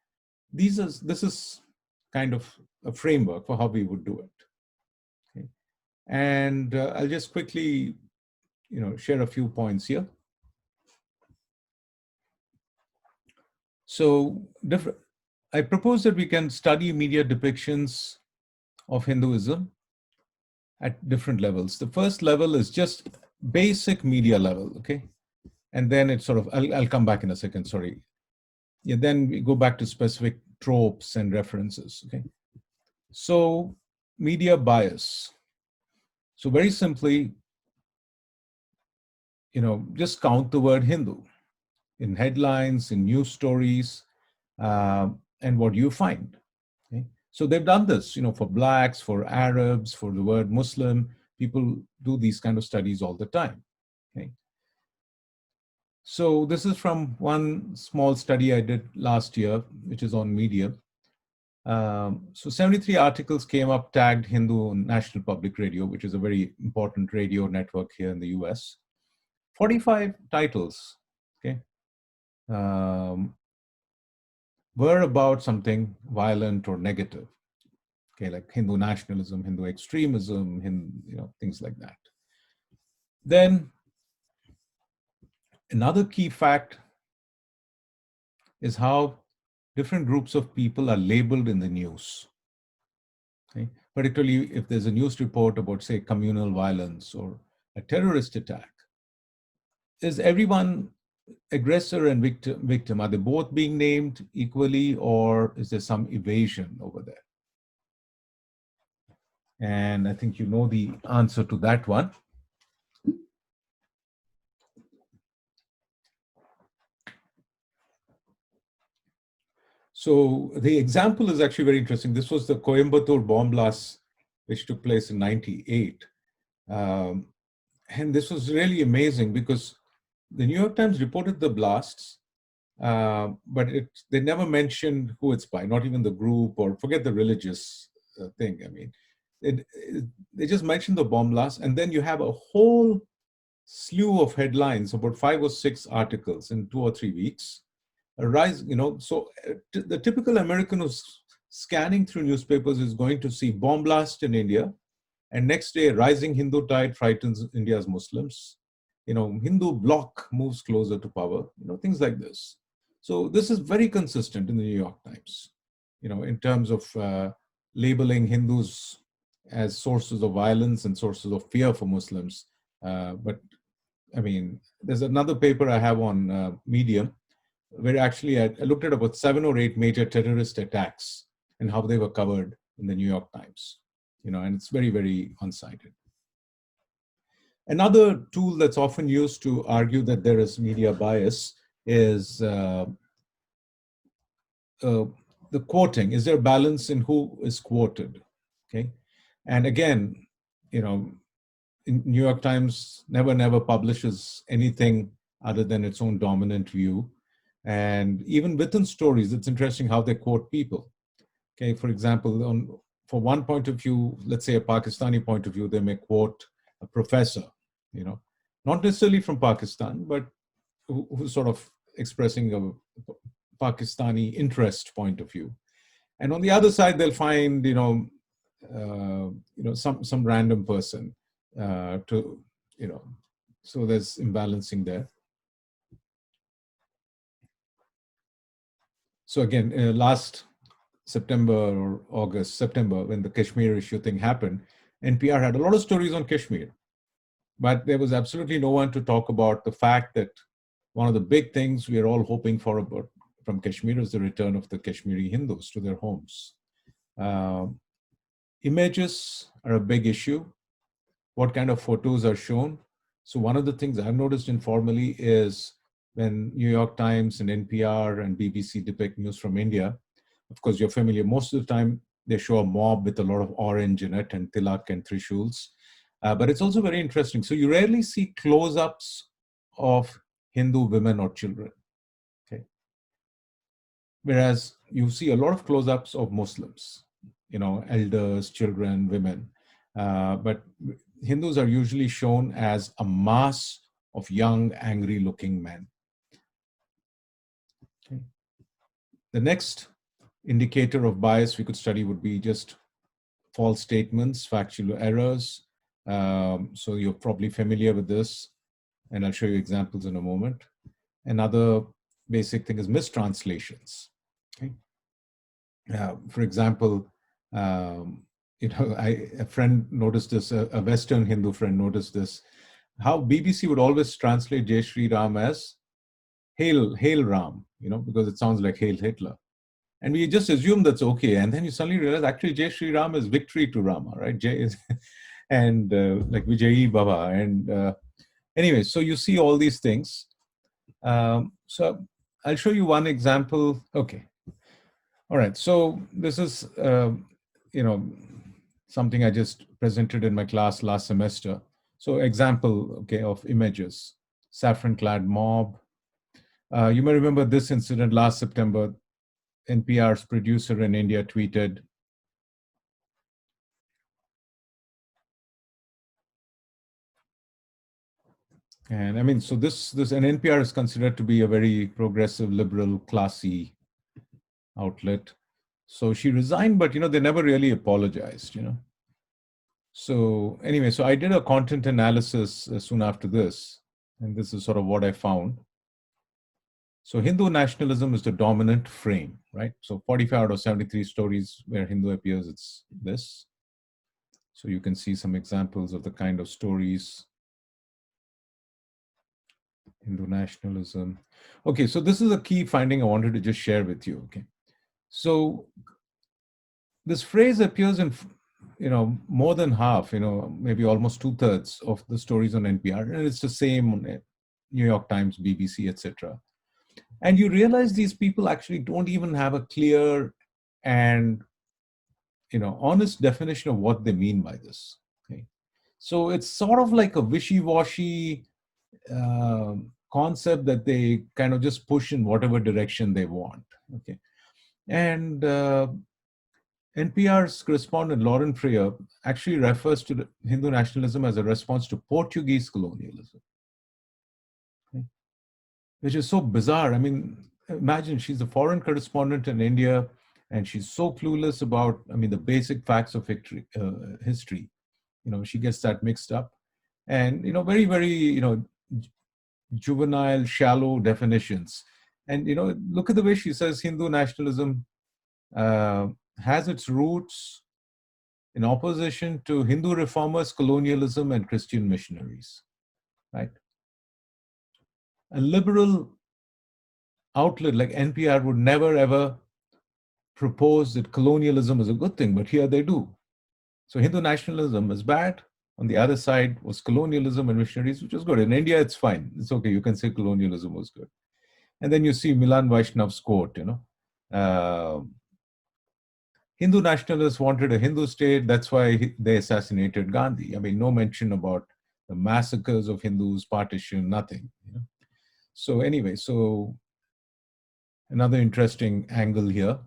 Speaker 2: This is kind of a framework for how we would do it. Okay? And I'll just quickly, share a few points here. So, I propose that we can study media depictions of Hinduism at different levels. The first level is just basic media level, okay? And then it's sort of, I'll come back in a second, sorry. Yeah, then we go back to specific tropes and references, okay? So, media bias. So, very simply, just count the word Hindu in headlines, in news stories, and what do you find? Okay? So they've done this, for blacks, for Arabs, for the word Muslim. People do these kind of studies all the time. Okay? So this is from one small study I did last year, which is on media. So 73 articles came up tagged Hindu National Public Radio, which is a very important radio network here in the US. 45 titles, okay, were about something violent or negative, okay, like Hindu nationalism, Hindu extremism, things like that. Then another key fact is how different groups of people are labeled in the news. Okay? Particularly if there's a news report about, say, communal violence or a terrorist attack. Is everyone aggressor and victim? Are they both being named equally, or is there some evasion over there? And I think you know the answer to that one. So the example is actually very interesting. This was the Coimbatore bomb blast, which took place in '98. And this was really amazing because the New York Times reported the blasts, but they never mentioned who it's by, not even the group, or forget the religious thing. I mean, they just mentioned the bomb blast, and then you have a whole slew of headlines, about 5 or 6 articles in 2 or 3 weeks. A rise, so the typical American who's scanning through newspapers is going to see bomb blast in India, and next day, rising Hindu tide frightens India's Muslims. Hindu bloc moves closer to power, things like this. So this is very consistent in the New York Times, in terms of labeling Hindus as sources of violence and sources of fear for Muslims. But I mean, there's another paper I have on Medium, where actually I looked at about 7 or 8 major terrorist attacks and how they were covered in the New York Times, and it's very, very one-sided. Another tool that's often used to argue that there is media bias is the quoting. Is there a balance in who is quoted? Okay, and again, New York Times never publishes anything other than its own dominant view. And even within stories, it's interesting how they quote people. Okay, for example, for one point of view, let's say a Pakistani point of view, they may quote a professor, not necessarily from Pakistan, but who's sort of expressing a Pakistani interest point of view. And on the other side, they'll find, some random person so there's imbalancing there. So again, last September or September, when the Kashmir issue thing happened, NPR had a lot of stories on Kashmir, but there was absolutely no one to talk about the fact that one of the big things we are all hoping for from Kashmir is the return of the Kashmiri Hindus to their homes. Images are a big issue. What kind of photos are shown? So one of the things I've noticed informally is when New York Times and NPR and BBC depict news from India, of course, you're familiar. Most of the time, they show a mob with a lot of orange in it and tilak and trishuls. But it's also very interesting. So you rarely see close-ups of Hindu women or children. Okay. Whereas you see a lot of close-ups of Muslims, elders, children, women. But Hindus are usually shown as a mass of young, angry-looking men. Okay. The next indicator of bias we could study would be just false statements, factual errors. So you're probably familiar with this, and I'll show you examples in a moment. Another basic thing is mistranslations. Okay? For example, a friend noticed this, a Western Hindu friend noticed this, how BBC would always translate Jai Shri Ram as Hail, Hail Ram, because it sounds like Hail Hitler. And we just assume that's okay. And then you suddenly realize actually Jai Shri Ram is victory to Rama, right? Jai is, and like Vijayi Baba. And anyway, so you see all these things. So I'll show you one example. Okay. All right. So this is, something I just presented in my class last semester. So example, okay, of images, saffron-clad mob. You may remember this incident last September. NPR's producer in India tweeted, and I mean, so this and NPR is considered to be a very progressive, liberal, classy outlet. So she resigned, but they never really apologized. So anyway, so I did a content analysis soon after this, and this is sort of what I found. So Hindu nationalism is the dominant frame, right? So 45 out of 73 stories where Hindu appears, it's this. So you can see some examples of the kind of stories. Hindu nationalism. Okay, so this is a key finding I wanted to just share with you. Okay, so this phrase appears in more than half, maybe almost 2/3 of the stories on NPR, and it's the same on New York Times, BBC, etc. And you realize these people actually don't even have a clear and honest definition of what they mean by this. Okay, so it's sort of like a wishy-washy concept that they kind of just push in whatever direction they want. Okay, and NPR's correspondent Lauren Freer actually refers to the Hindu nationalism as a response to Portuguese colonialism, okay? Which is so bizarre. I mean, imagine she's a foreign correspondent in India, and she's so clueless about, the basic facts of history. She gets that mixed up, and very, very, juvenile, shallow definitions. And look at the way she says Hindu nationalism has its roots in opposition to Hindu reformers, colonialism, and Christian missionaries, right? A liberal outlet like NPR would never ever propose that colonialism is a good thing, but here they do. So Hindu nationalism is bad. On the other side was colonialism and missionaries, which was good. In India, it's fine. It's okay. You can say colonialism was good. And then you see Milan Vaishnav's quote, Hindu nationalists wanted a Hindu state. That's why they assassinated Gandhi. I mean, no mention about the massacres of Hindus, partition, nothing. So anyway, so another interesting angle here.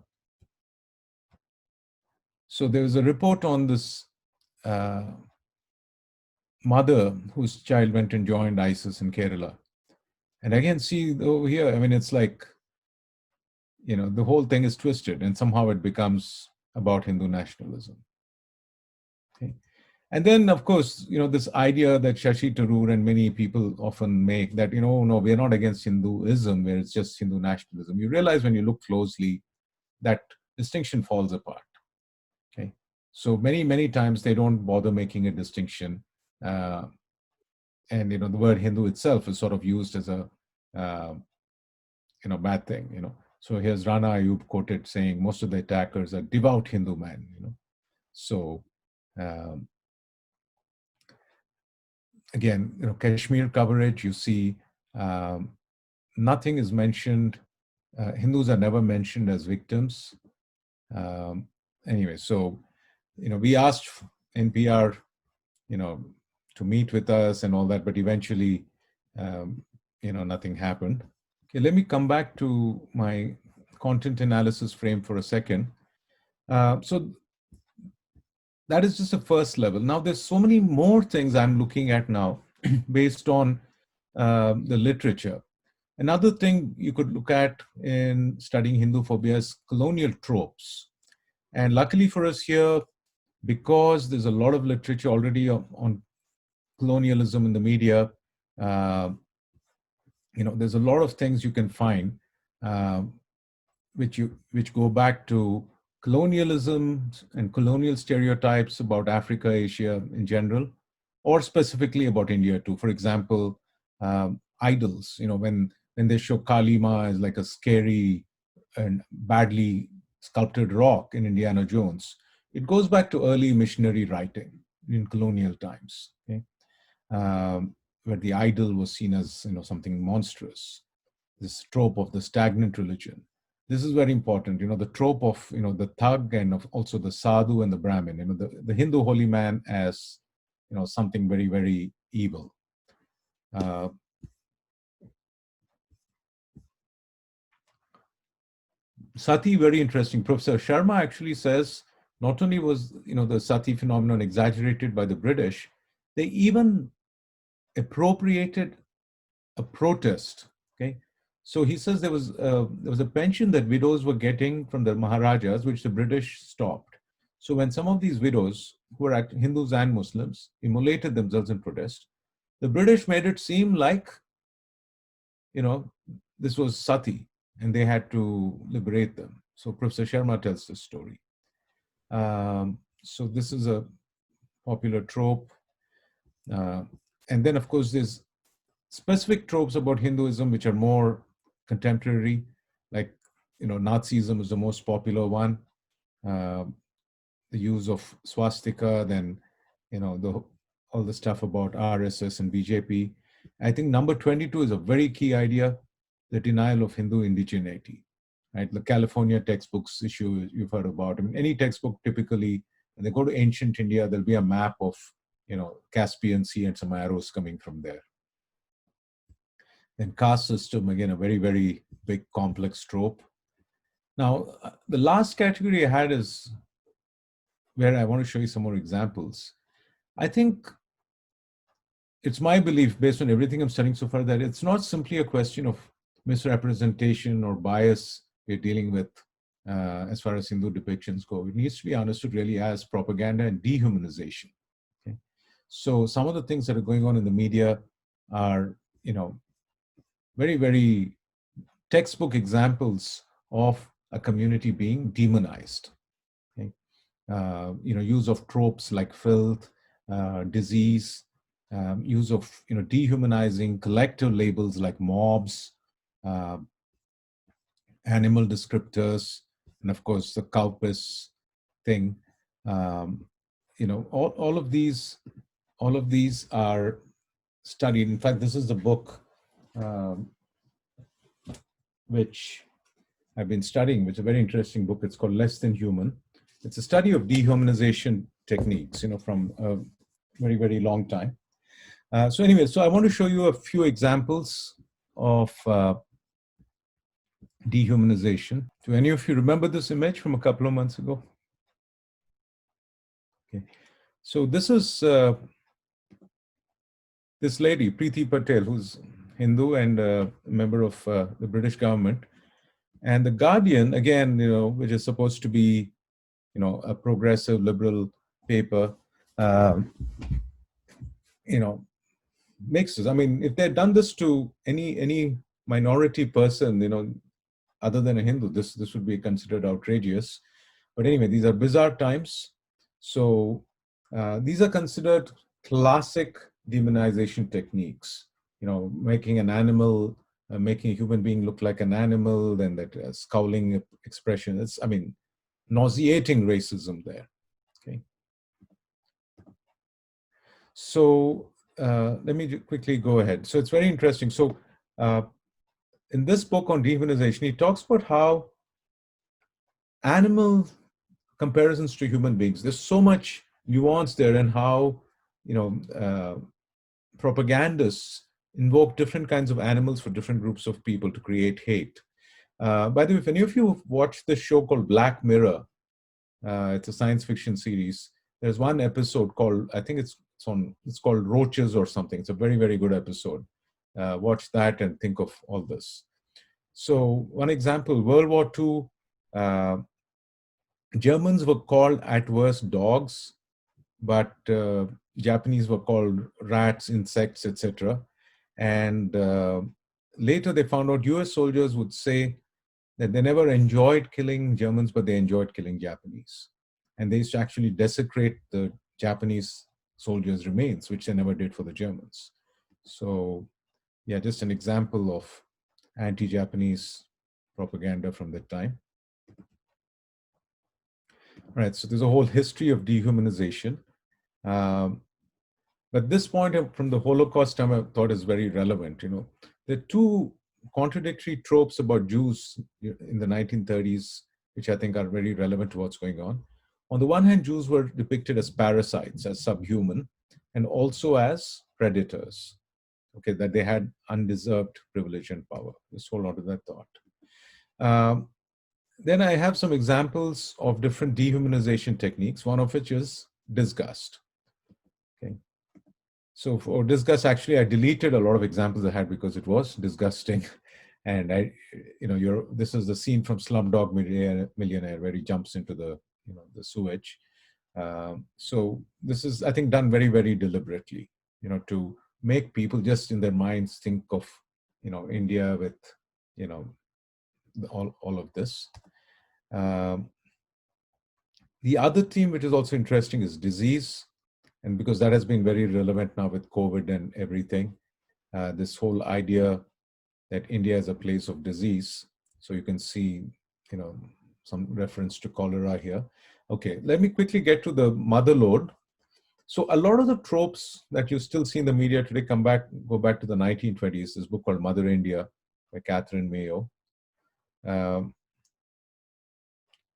Speaker 2: So there was a report on this mother whose child went and joined ISIS in Kerala. And again, see over here, I mean, it's like, the whole thing is twisted and somehow it becomes about Hindu nationalism. Okay. And then, of course, this idea that Shashi Tharoor and many people often make that, no, we're not against Hinduism, where it's just Hindu nationalism. You realize when you look closely that distinction falls apart. Okay. So many, many times they don't bother making a distinction. And, the word Hindu itself is sort of used as a, bad thing, So here's Rana Ayub quoted saying, most of the attackers are devout Hindu men, So, again, Kashmir coverage, you see nothing is mentioned. Hindus are never mentioned as victims. Anyway, so, we asked NPR, to meet with us and all that, but eventually, nothing happened. Okay, let me come back to my content analysis frame for a second. So that is just the first level. Now, there's so many more things I'm looking at now based on the literature. Another thing you could look at in studying Hindu phobia is colonial tropes. And luckily for us here, because there's a lot of literature already on colonialism in the media, uh, there's a lot of things you can find uh, which go back to colonialism and colonial stereotypes about Africa, Asia in general, or specifically about India too. For example, idols. When they show Kali Ma as like a scary and badly sculpted rock in Indiana Jones, it goes back to early missionary writing in colonial times. Okay? Where the idol was seen as something monstrous, this trope of the stagnant religion. This is very important. The trope of the thug and of also the sadhu and the Brahmin. The Hindu holy man as something very, very evil. Uh, Sati, very interesting. Professor Sharma actually says not only was the Sati phenomenon exaggerated by the British, they even appropriated a protest. Okay, so he says there was a pension that widows were getting from the Maharajas, which the British stopped. So when some of these widows, who were Hindus and Muslims, immolated themselves in protest, the British made it seem like this was sati, and they had to liberate them. So Professor Sharma tells this story. So this is a popular trope, and then of course there's specific tropes about Hinduism which are more contemporary, like Nazism is the most popular one. Uh, the use of swastika, then all the stuff about RSS and BJP. I think number 22 is a very key idea: the denial of Hindu indigeneity. Right, the California textbooks issue you've heard about. I mean, any textbook typically, when they go to ancient India, there'll be a map of Caspian Sea and some arrows coming from there. And caste system, again, a very, very big complex trope. Now, the last category I had is where I want to show you some more examples. I think it's my belief, based on everything I'm studying so far, that it's not simply a question of misrepresentation or bias we're dealing with as far as Hindu depictions go. It needs to be understood really as propaganda and dehumanization. Okay? So some of the things that are going on in the media are, very, very textbook examples of a community being demonized. Okay? Use of tropes like filth, disease, use of dehumanizing collective labels like mobs, animal descriptors, and of course the Kaupis thing. All of these are studied. In fact, this is the book which I've been studying, which is a very interesting book. It's called Less Than Human. It's a study of dehumanization techniques, from a very, very long time. So anyway, so I want to show you a few examples of dehumanization. Do any of you remember this image from a couple of months ago? Okay. So this is this lady, Preeti Patel, who's Hindu and a member of the British government. And The Guardian, again, which is supposed to be, a progressive liberal paper, makes this. I mean, if they'd done this to any minority person, other than a Hindu, this would be considered outrageous. But anyway, these are bizarre times. So these are considered classic demonization techniques. Making an animal, making a human being look like an animal, then that scowling expression. It's, nauseating racism there. Okay. So let me quickly go ahead. So it's very interesting. So in this book on dehumanization, he talks about how animal comparisons to human beings, there's so much nuance there, and how propagandists invoke different kinds of animals for different groups of people to create hate. By the way, if any of you have watched this show called Black Mirror, it's a science fiction series. There's one episode called, I think it's called Roaches or something. It's a very, very good episode. watch that and think of all this. So one example, World War II, uh, Germans were called at worst dogs, but Japanese were called rats, insects, etc. And later they found out US soldiers would say that they never enjoyed killing Germans, but they enjoyed killing Japanese. And they used to actually desecrate the Japanese soldiers' remains, which they never did for the Germans. So, yeah, just an example of anti Japanese propaganda from that time. All right, so there's a whole history of dehumanization. Um, but this point from the Holocaust time I thought is very relevant. There are two contradictory tropes about Jews in the 1930s, which I think are very relevant to what's going on. On the one hand, Jews were depicted as parasites, as subhuman, and also as predators. Okay, that they had undeserved privilege and power. Just hold on to that thought. Um, then I have some examples of different dehumanization techniques, one of which is disgust. Okay. So for disgust, actually, I deleted a lot of examples I had because it was disgusting. And this is the scene from Slumdog Millionaire where he jumps into the sewage. So this is, I think, done very, very deliberately, to make people just in their minds think of, India with, all of this. Um, the other theme, which is also interesting, is disease. And because that has been very relevant now with COVID and everything, this whole idea that India is a place of disease. So you can see, some reference to cholera here. Okay, let me quickly get to the mother lode. So a lot of the tropes that you still see in the media today go back to the 1920s. This book called Mother India by Catherine Mayo. Um,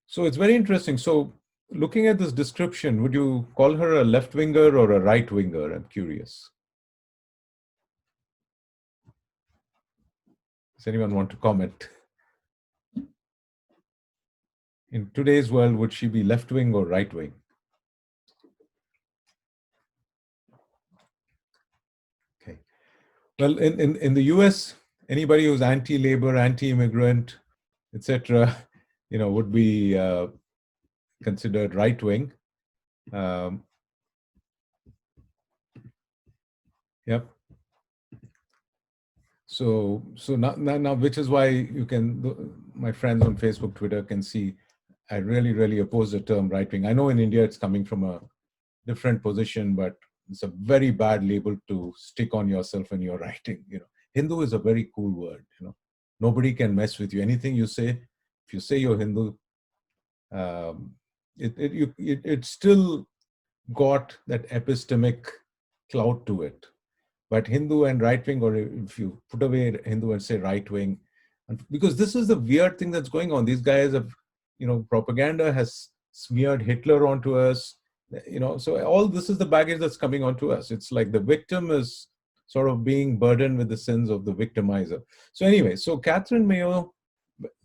Speaker 2: so it's very interesting. So looking at this description, would you call her a left winger or a right winger? I'm curious. Does anyone want to comment? In today's world, would she be left wing or right wing? Okay. Well, in the US, anybody who's anti-labor, anti-immigrant, etc., would be considered right wing. Yep. So now, which is why my friends on Facebook, Twitter can see I really, really oppose the term right wing. I know in India it's coming from a different position, but it's a very bad label to stick on yourself when you're writing. Hindu is a very cool word. Nobody can mess with you. Anything you say, if you say you're Hindu, it still got that epistemic clout to it. But Hindu and right wing, or if you put away Hindu and say right wing, because this is the weird thing that's going on. These guys have, propaganda has smeared Hitler onto us. So all this is the baggage that's coming onto us. It's like the victim is sort of being burdened with the sins of the victimizer. So anyway, so Catherine Mayo,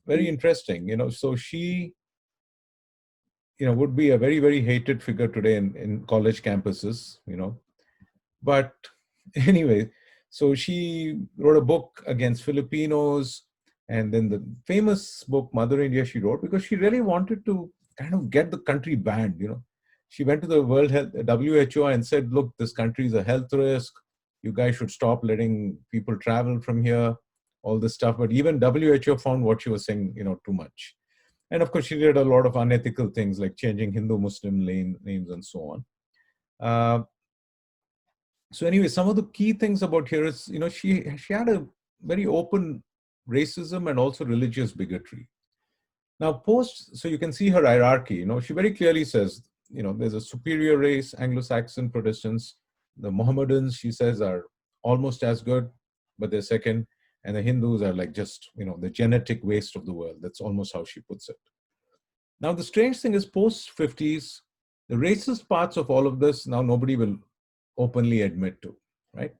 Speaker 2: very interesting. So she, would be a very, very hated figure today in college campuses. But anyway, so she wrote a book against Filipinos, and then the famous book Mother India she wrote because she really wanted to kind of get the country banned. She went to the World Health WHO and said, "Look, this country is a health risk. You guys should stop letting people travel from here." All this stuff, but even WHO found what she was saying, too much. And of course, she did a lot of unethical things like changing Hindu-Muslim names and so on. So anyway, some of the key things about here is, she had a very open racism and also religious bigotry. Now, so you can see her hierarchy. She very clearly says, there's a superior race, Anglo-Saxon Protestants. The Mohammedans, she says, are almost as good, but they're second. And the Hindus are like just, the genetic waste of the world. That's almost how she puts it. Now, the strange thing is post-50s, the racist parts of all of this, now nobody will openly admit to, right?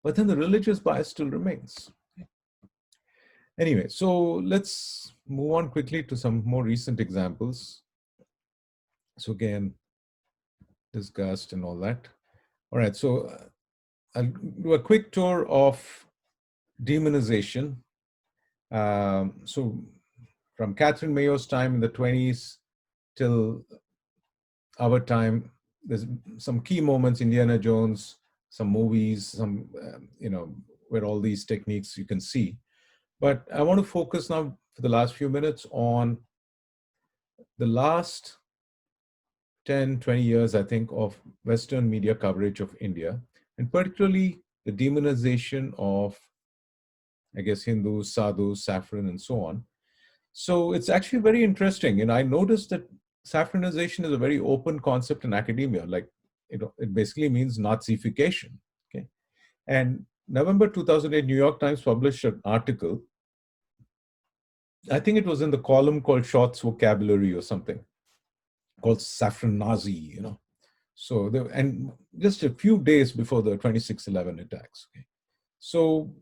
Speaker 2: But then the religious bias still remains. Anyway, so let's move on quickly to some more recent examples. So again, disgust and all that. All right, so I'll do a quick tour of demonization. So from Catherine Mayo's time in the 20s till our time, there's some key moments, Indiana Jones, some movies, some, where all these techniques you can see. But I want to focus now for the last few minutes on the last 10, 20 years, I think, of Western media coverage of India, and particularly the demonization of, I guess, Hindus, sadhus, saffron, and so on. So it's actually very interesting. And I noticed that saffronization is a very open concept in academia. Like, it basically means Nazification. Okay. And November 2008, New York Times published an article. I think it was in the column called Short's Vocabulary or something, called Saffron Nazi. So, and just a few days before the 26/11 attacks. Okay. So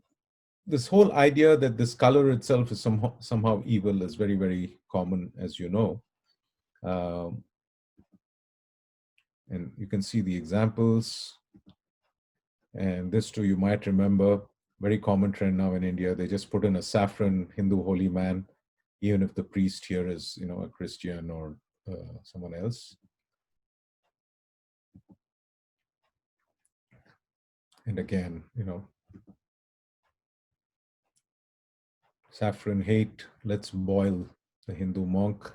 Speaker 2: this whole idea that this color itself is somehow evil is very, very common, as you know. Um, and you can see the examples. And this too, you might remember, very common trend now in India. They just put in a saffron Hindu holy man, even if the priest here is, a Christian or someone else. And again, saffron hate, let's boil the Hindu monk.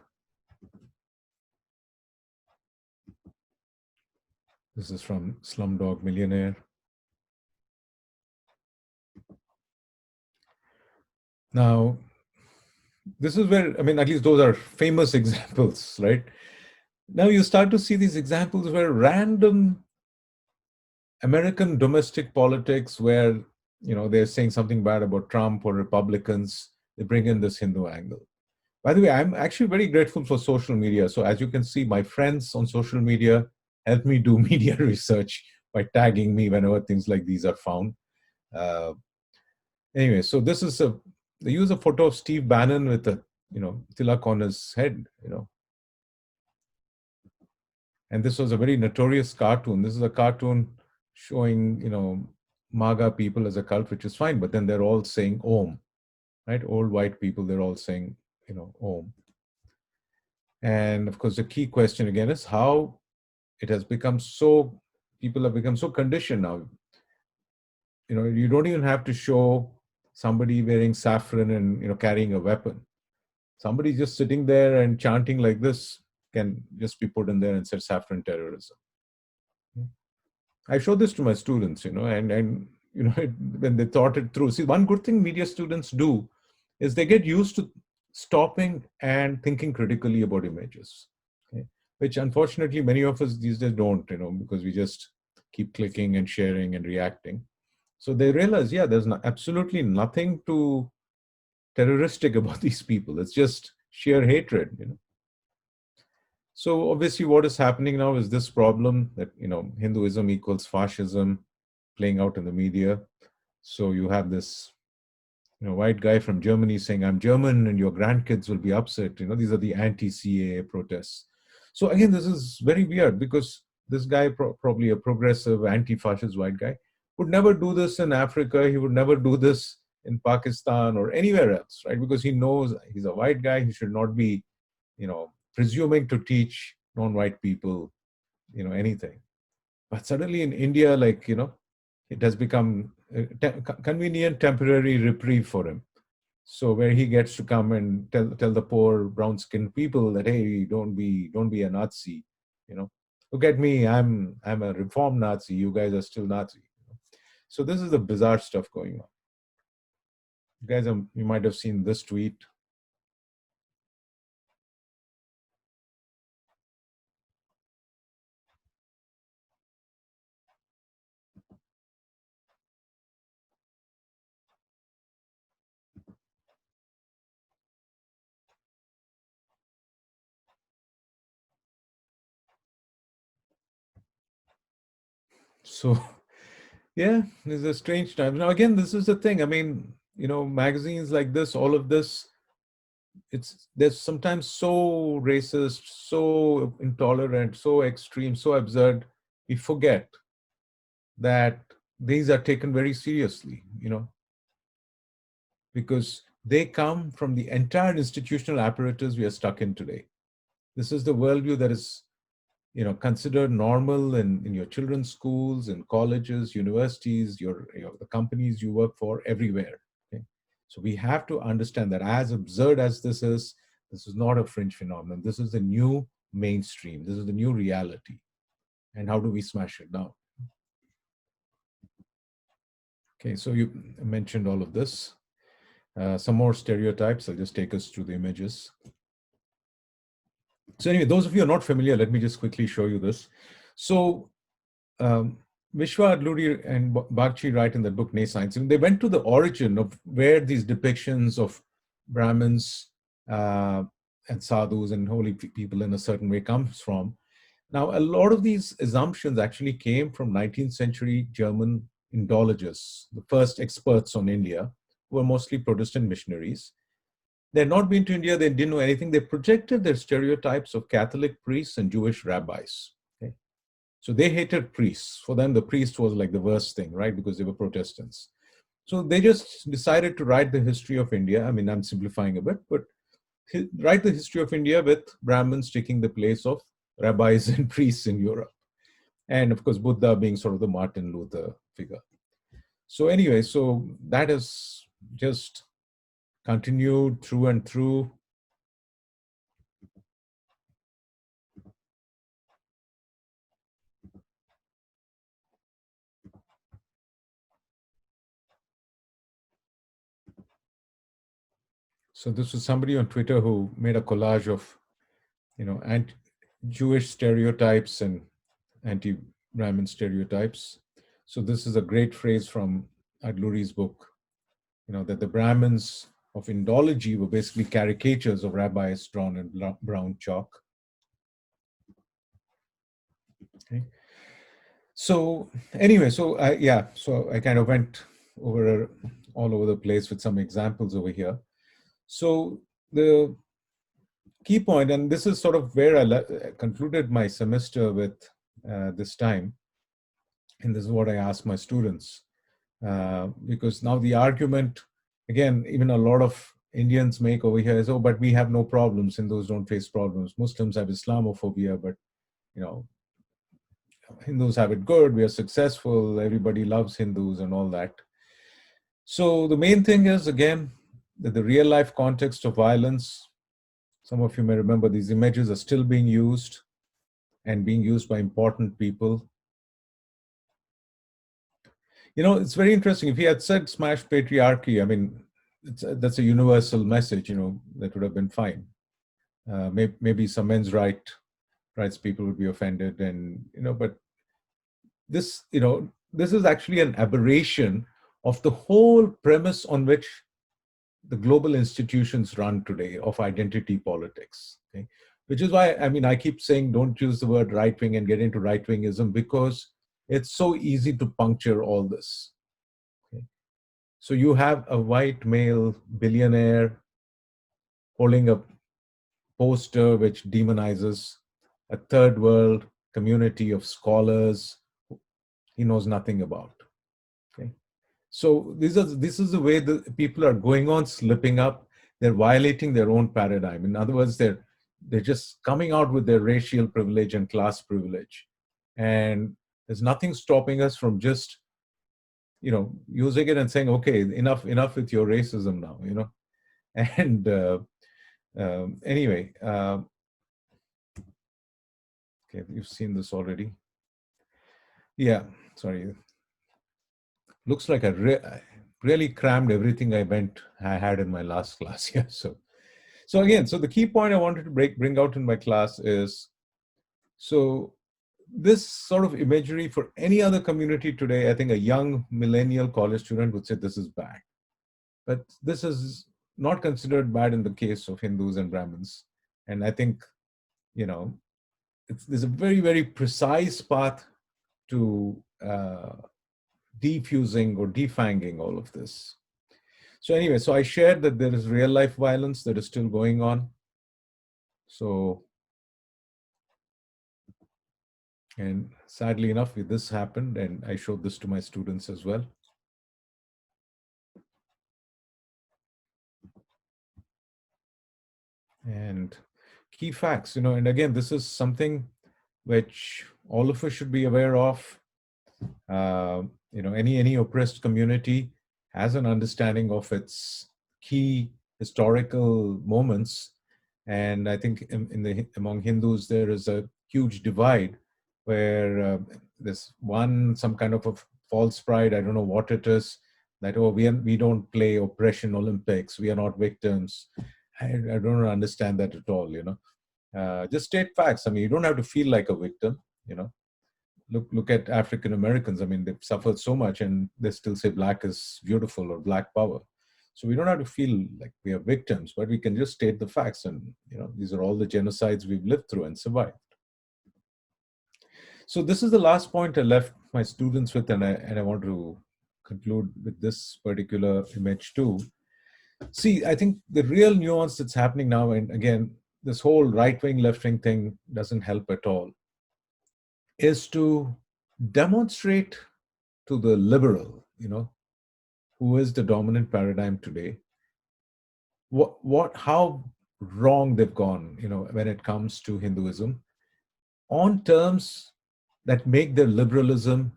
Speaker 2: This is from Slumdog Millionaire. Now, this is where, at least those are famous examples, right? Now you start to see these examples where random American domestic politics, where, they're saying something bad about Trump or Republicans, they bring in this Hindu angle. By the way, I'm actually very grateful for social media. So as you can see, my friends on social media help me do media research by tagging me whenever things like these are found. Uh, anyway, so this is they use a photo of Steve Bannon with a, tilak on his head, And this was a very notorious cartoon. This is a cartoon showing, MAGA people as a cult, which is fine, but then they're all saying Om, right? Old white people, they're all saying, Om. And of course, the key question again is how it has become so, people have become so conditioned now. You don't even have to show somebody wearing saffron and, carrying a weapon. Somebody just sitting there and chanting like this can just be put in there and said saffron terrorism. I show this to my students, and when they thought it through. See, one good thing media students do is they get used to stopping and thinking critically about images, okay? Which unfortunately many of us these days don't, because we just keep clicking and sharing and reacting. So they realize, yeah, there's absolutely nothing to terroristic about these people. It's just sheer hatred, So obviously what is happening now is this problem that, Hinduism equals fascism playing out in the media. So you have this, white guy from Germany saying, I'm German and your grandkids will be upset. These are the anti-CAA protests. So again, this is very weird because this guy, probably a progressive anti-fascist white guy, would never do this in Africa. He would never do this in Pakistan or anywhere else, right? Because he knows he's a white guy. He should not be, presuming to teach non-white people, anything. But suddenly in India, like, it has become a convenient temporary reprieve for him. So where he gets to come and tell the poor brown-skinned people that, hey, don't be a Nazi, Look at me, I'm a reformed Nazi. You guys are still Nazi. So this is the bizarre stuff going on. You guys, you might have seen this tweet. So yeah, it's a strange time. Now again, this is the thing. Magazines like this, all of this, they're sometimes so racist, so intolerant, so extreme, so absurd. We forget that these are taken very seriously. because they come from the entire institutional apparatus we are stuck in today. This is the worldview that is, considered normal in your children's schools, in colleges, universities, the companies you work for, everywhere. Okay? So we have to understand that, as absurd as this is not a fringe phenomenon. This is the new mainstream. This is the new reality. And how do we smash it down? Okay, so you mentioned all of this. Some more stereotypes. I'll just take us through the images. So anyway, those of you who are not familiar, let me just quickly show you this. So um, Vishwa Adluri and Bagchi write in the book Nay Science, and they went to the origin of where these depictions of Brahmins and sadhus and holy people in a certain way comes from. Now, a lot of these assumptions actually came from 19th century German Indologists, the first experts on India, who were mostly Protestant missionaries. They had not been to India, they didn't know anything. They projected their stereotypes of Catholic priests and Jewish rabbis. Okay? So they hated priests. For them, the priest was like the worst thing, right? Because they were Protestants. So they just decided to write the history of India. I mean, I'm simplifying a bit, but write the history of India with Brahmins taking the place of rabbis and priests in Europe. And of course, Buddha being sort of the Martin Luther figure. So anyway, so that is just continued through and through. So this was somebody on Twitter who made a collage of, Jewish stereotypes and anti-Brahmin stereotypes. So this is a great phrase from Adluri's book, that the Brahmins of Indology were basically caricatures of rabbis drawn in brown chalk. Okay. So anyway, so I kind of went over all over the place with some examples over here. So the key point, and this is sort of where I concluded my semester with this time, and this is what I asked my students, because now the argument, again, even a lot of Indians make over here is, oh, but we have no problems, Hindus don't face problems. Muslims have Islamophobia, but Hindus have it good, we are successful, everybody loves Hindus and all that. So the main thing is, again, that the real life context of violence, some of you may remember these images are still being used and being used by important people. It's very interesting. If he had said smash patriarchy, I mean, that's a universal message, that would have been fine. Maybe some men's rights people would be offended, and, but this, this is actually an aberration of the whole premise on which the global institutions run today of identity politics. Okay? Which is why, I mean, I keep saying don't use the word right wing and get into right wingism, because it's so easy to puncture all this. Okay? So you have a white male billionaire holding a poster which demonizes a third world community of scholars he knows nothing about. Okay? So this is the way the people are going on slipping up. They're violating their own paradigm. In other words, they're just coming out with their racial privilege and class privilege, and there's nothing stopping us from just using it and saying, okay, enough with your racism now, and anyway, okay, you've seen this already. Yeah, sorry. Looks like I really crammed everything I had in my last class here. So again, so the key point I wanted to bring out in my class is, so this sort of imagery for any other community today, I think a young millennial college student would say this is bad. But this is not considered bad in the case of Hindus and Brahmins. And I think, there's a very, very precise path to defusing or defanging all of this. So anyway, so I shared that there is real life violence that is still going on. So, and sadly enough, this happened, and I showed this to my students as well. And key facts, and again, this is something which all of us should be aware of. Any oppressed community has an understanding of its key historical moments, and I think among Hindus there is a huge divide where there's some kind of a false pride. I don't know what it is, that we don't play oppression Olympics. We are not victims. I don't understand that at all. Just state facts. I mean, you don't have to feel like a victim. You know, look at African Americans. I mean, they've suffered so much, and they still say black is beautiful or black power. So we don't have to feel like we are victims, but we can just state the facts. And these are all the genocides we've lived through and survived. So this is the last point I left my students with, and I want to conclude with this particular image too. See, I think the real nuance that's happening now, and again, this whole right wing, left wing thing doesn't help at all, is to demonstrate to the liberal, who is the dominant paradigm today, how wrong they've gone, when it comes to Hinduism, on terms that make their liberalism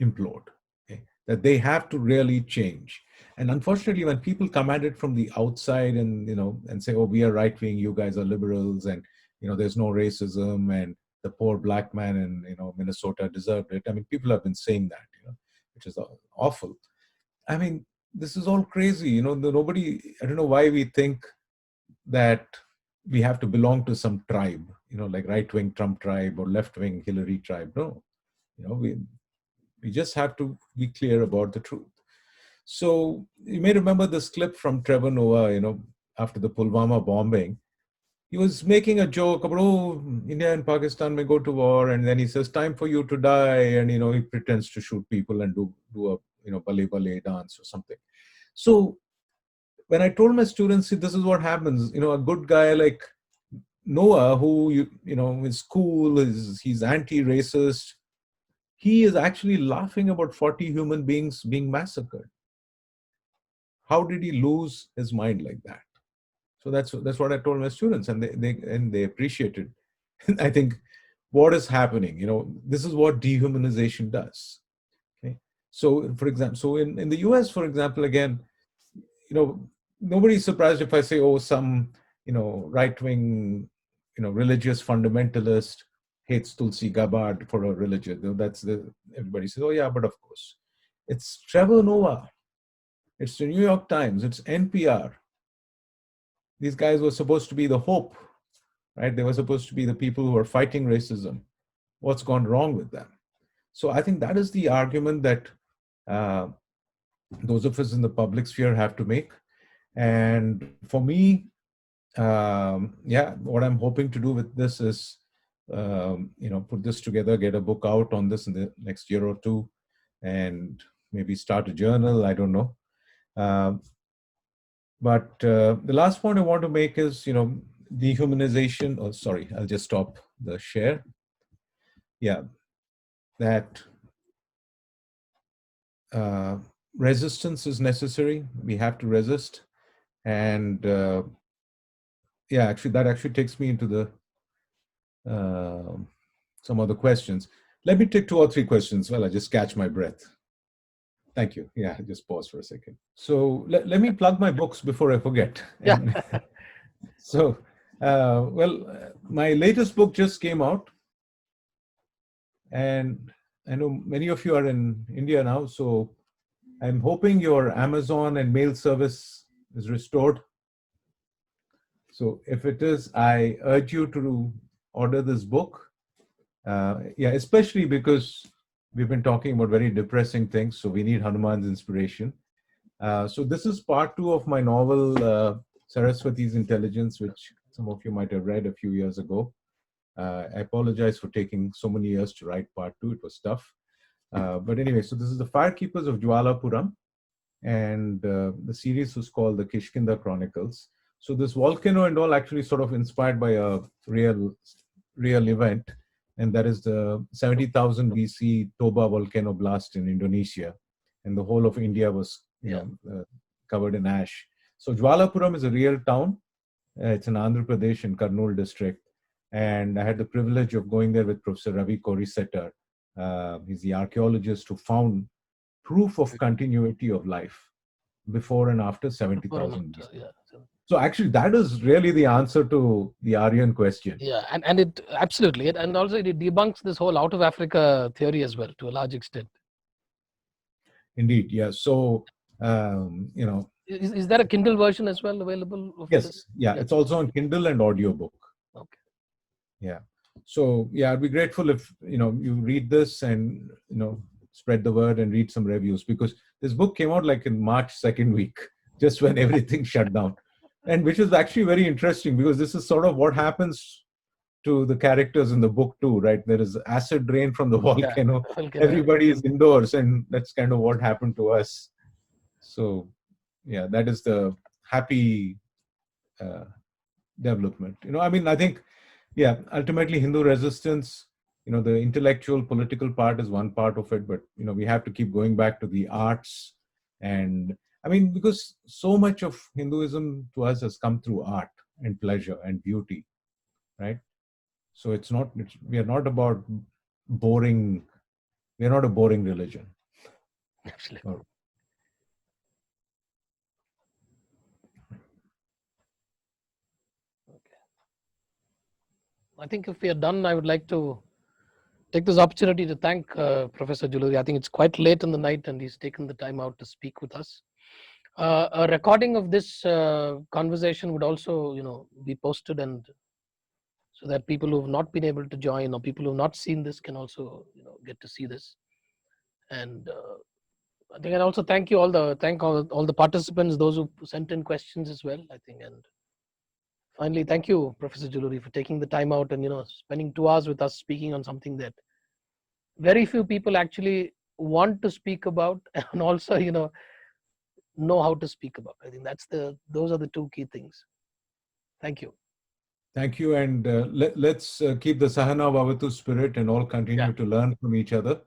Speaker 2: implode. Okay? That they have to really change. And unfortunately, when people come at it from the outside and say, "Oh, we are right wing, you guys are liberals, and there's no racism, and the poor black man in Minnesota deserved it." I mean, people have been saying that, which is awful. I mean, this is all crazy. Nobody. I don't know why we think that we have to belong to some tribe, like right wing Trump tribe or left wing Hillary tribe. No, we just have to be clear about the truth. So you may remember this clip from Trevor Noah, after the Pulwama bombing. He was making a joke about, "Oh, India and Pakistan may go to war," and then he says, "Time for you to die," and he pretends to shoot people and do a ballet ballet dance or something. So when I told my students, "See, this is what happens," a good guy like Noah, who is cool, he's anti-racist, he is actually laughing about 40 human beings being massacred. How did he lose his mind like that? So that's what I told my students, and they appreciated. I think what is happening, this is what dehumanization does. Okay, so for example, in the US, for example, again, nobody's surprised if I say, "Oh, some right wing religious fundamentalist hates Tulsi Gabbard for a religion." Everybody says, "Oh yeah, but of course." It's Trevor Noah, it's the New York Times, it's NPR. These guys were supposed to be the hope, right? They were supposed to be the people who are fighting racism. What's gone wrong with them? So I think that is the argument that uh, those of us in the public sphere have to make. And for me, what I'm hoping to do with this is, put this together, get a book out on this in the next year or two, and maybe start a journal. I don't know. But the last point I want to make is, dehumanization. Oh, sorry, I'll just stop the share. Yeah, that resistance is necessary. We have to resist. And that actually takes me into the some other questions. Let me take 2 or 3 questions while I just catch my breath. Thank you. Yeah, just pause for a second. So let me plug my books before I forget.
Speaker 1: Yeah.
Speaker 2: So, my latest book just came out, and I know many of you are in India now, so I'm hoping your Amazon and mail service is restored. So if it is, I urge you to order this book. Especially because we've been talking about very depressing things, so we need Hanuman's inspiration. So this is part 2 of my novel, Saraswati's Intelligence, which some of you might have read a few years ago. I apologize for taking so many years to write part 2. It was tough. But anyway, so this is the Firekeepers of Jwalapuram, and the series was called the Kishkinda Chronicles. So this volcano and all actually sort of inspired by a real event, and that is the 70,000 BC Toba volcano blast in Indonesia, and the whole of India was covered in ash. So Jwalapuram is a real town, It's in Andhra Pradesh in Kurnool district. And I had the privilege of going there with Professor Ravi Korisetter. He's the archaeologist who found proof of continuity of life before and after
Speaker 1: Before or not,
Speaker 2: 70,000 BC.
Speaker 1: yeah.
Speaker 2: So actually, that is really the answer to the Aryan question.
Speaker 1: Yeah, and it absolutely, and also it debunks this whole out of Africa theory as well to a large extent.
Speaker 2: Indeed, yeah. So, you know,
Speaker 1: Is there a Kindle version as well available of this?
Speaker 2: yes, yeah,
Speaker 1: Yeah.
Speaker 2: it's also on Kindle and audiobook.
Speaker 1: Okay.
Speaker 2: Yeah. So, yeah, I'd be grateful if, you read this and, spread the word and read some reviews, because this book came out like in March second week, just when everything shut down. And which is actually very interesting, because this is sort of what happens to the characters in the book too, right? There is acid rain from the
Speaker 1: Yeah.
Speaker 2: volcano.
Speaker 1: Volcano.
Speaker 2: Everybody is indoors, and that's kind of what happened to us. So, yeah, that is the happy uh, development. I mean, I think, yeah, ultimately Hindu resistance, the intellectual political part is one part of it, but we have to keep going back to the arts. And I mean, because so much of Hinduism to us has come through art and pleasure and beauty, right? So we are not about boring. We are not a boring religion.
Speaker 1: Absolutely.
Speaker 2: Or-
Speaker 1: Okay. I think if we are done, I would like to take this opportunity to thank Professor Juluri. I think it's quite late in the night, and he's taken the time out to speak with us. A recording of this conversation would also, be posted, and so that people who have not been able to join or people who have not seen this can also, get to see this. And I think, and also thank you all the participants, those who sent in questions as well. I think, and finally, thank you, Professor Juluri, for taking the time out and spending 2 hours with us speaking on something that very few people actually want to speak about, and also know how to speak about. I think those are the two key things. Thank you.
Speaker 2: Thank you, and let's keep the Sahana Bhavatu spirit and all
Speaker 1: Yeah.
Speaker 2: continue to learn from each other.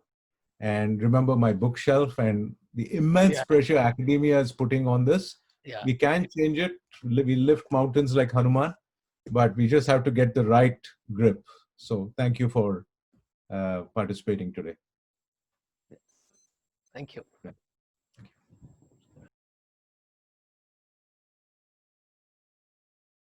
Speaker 2: And remember my bookshelf and the immense
Speaker 1: Yeah.
Speaker 2: pressure academia is putting on this.
Speaker 1: Yeah.
Speaker 2: We can change it. We lift mountains like Hanuman, but we just have to get the right grip. So thank you for participating today.
Speaker 1: Thank you.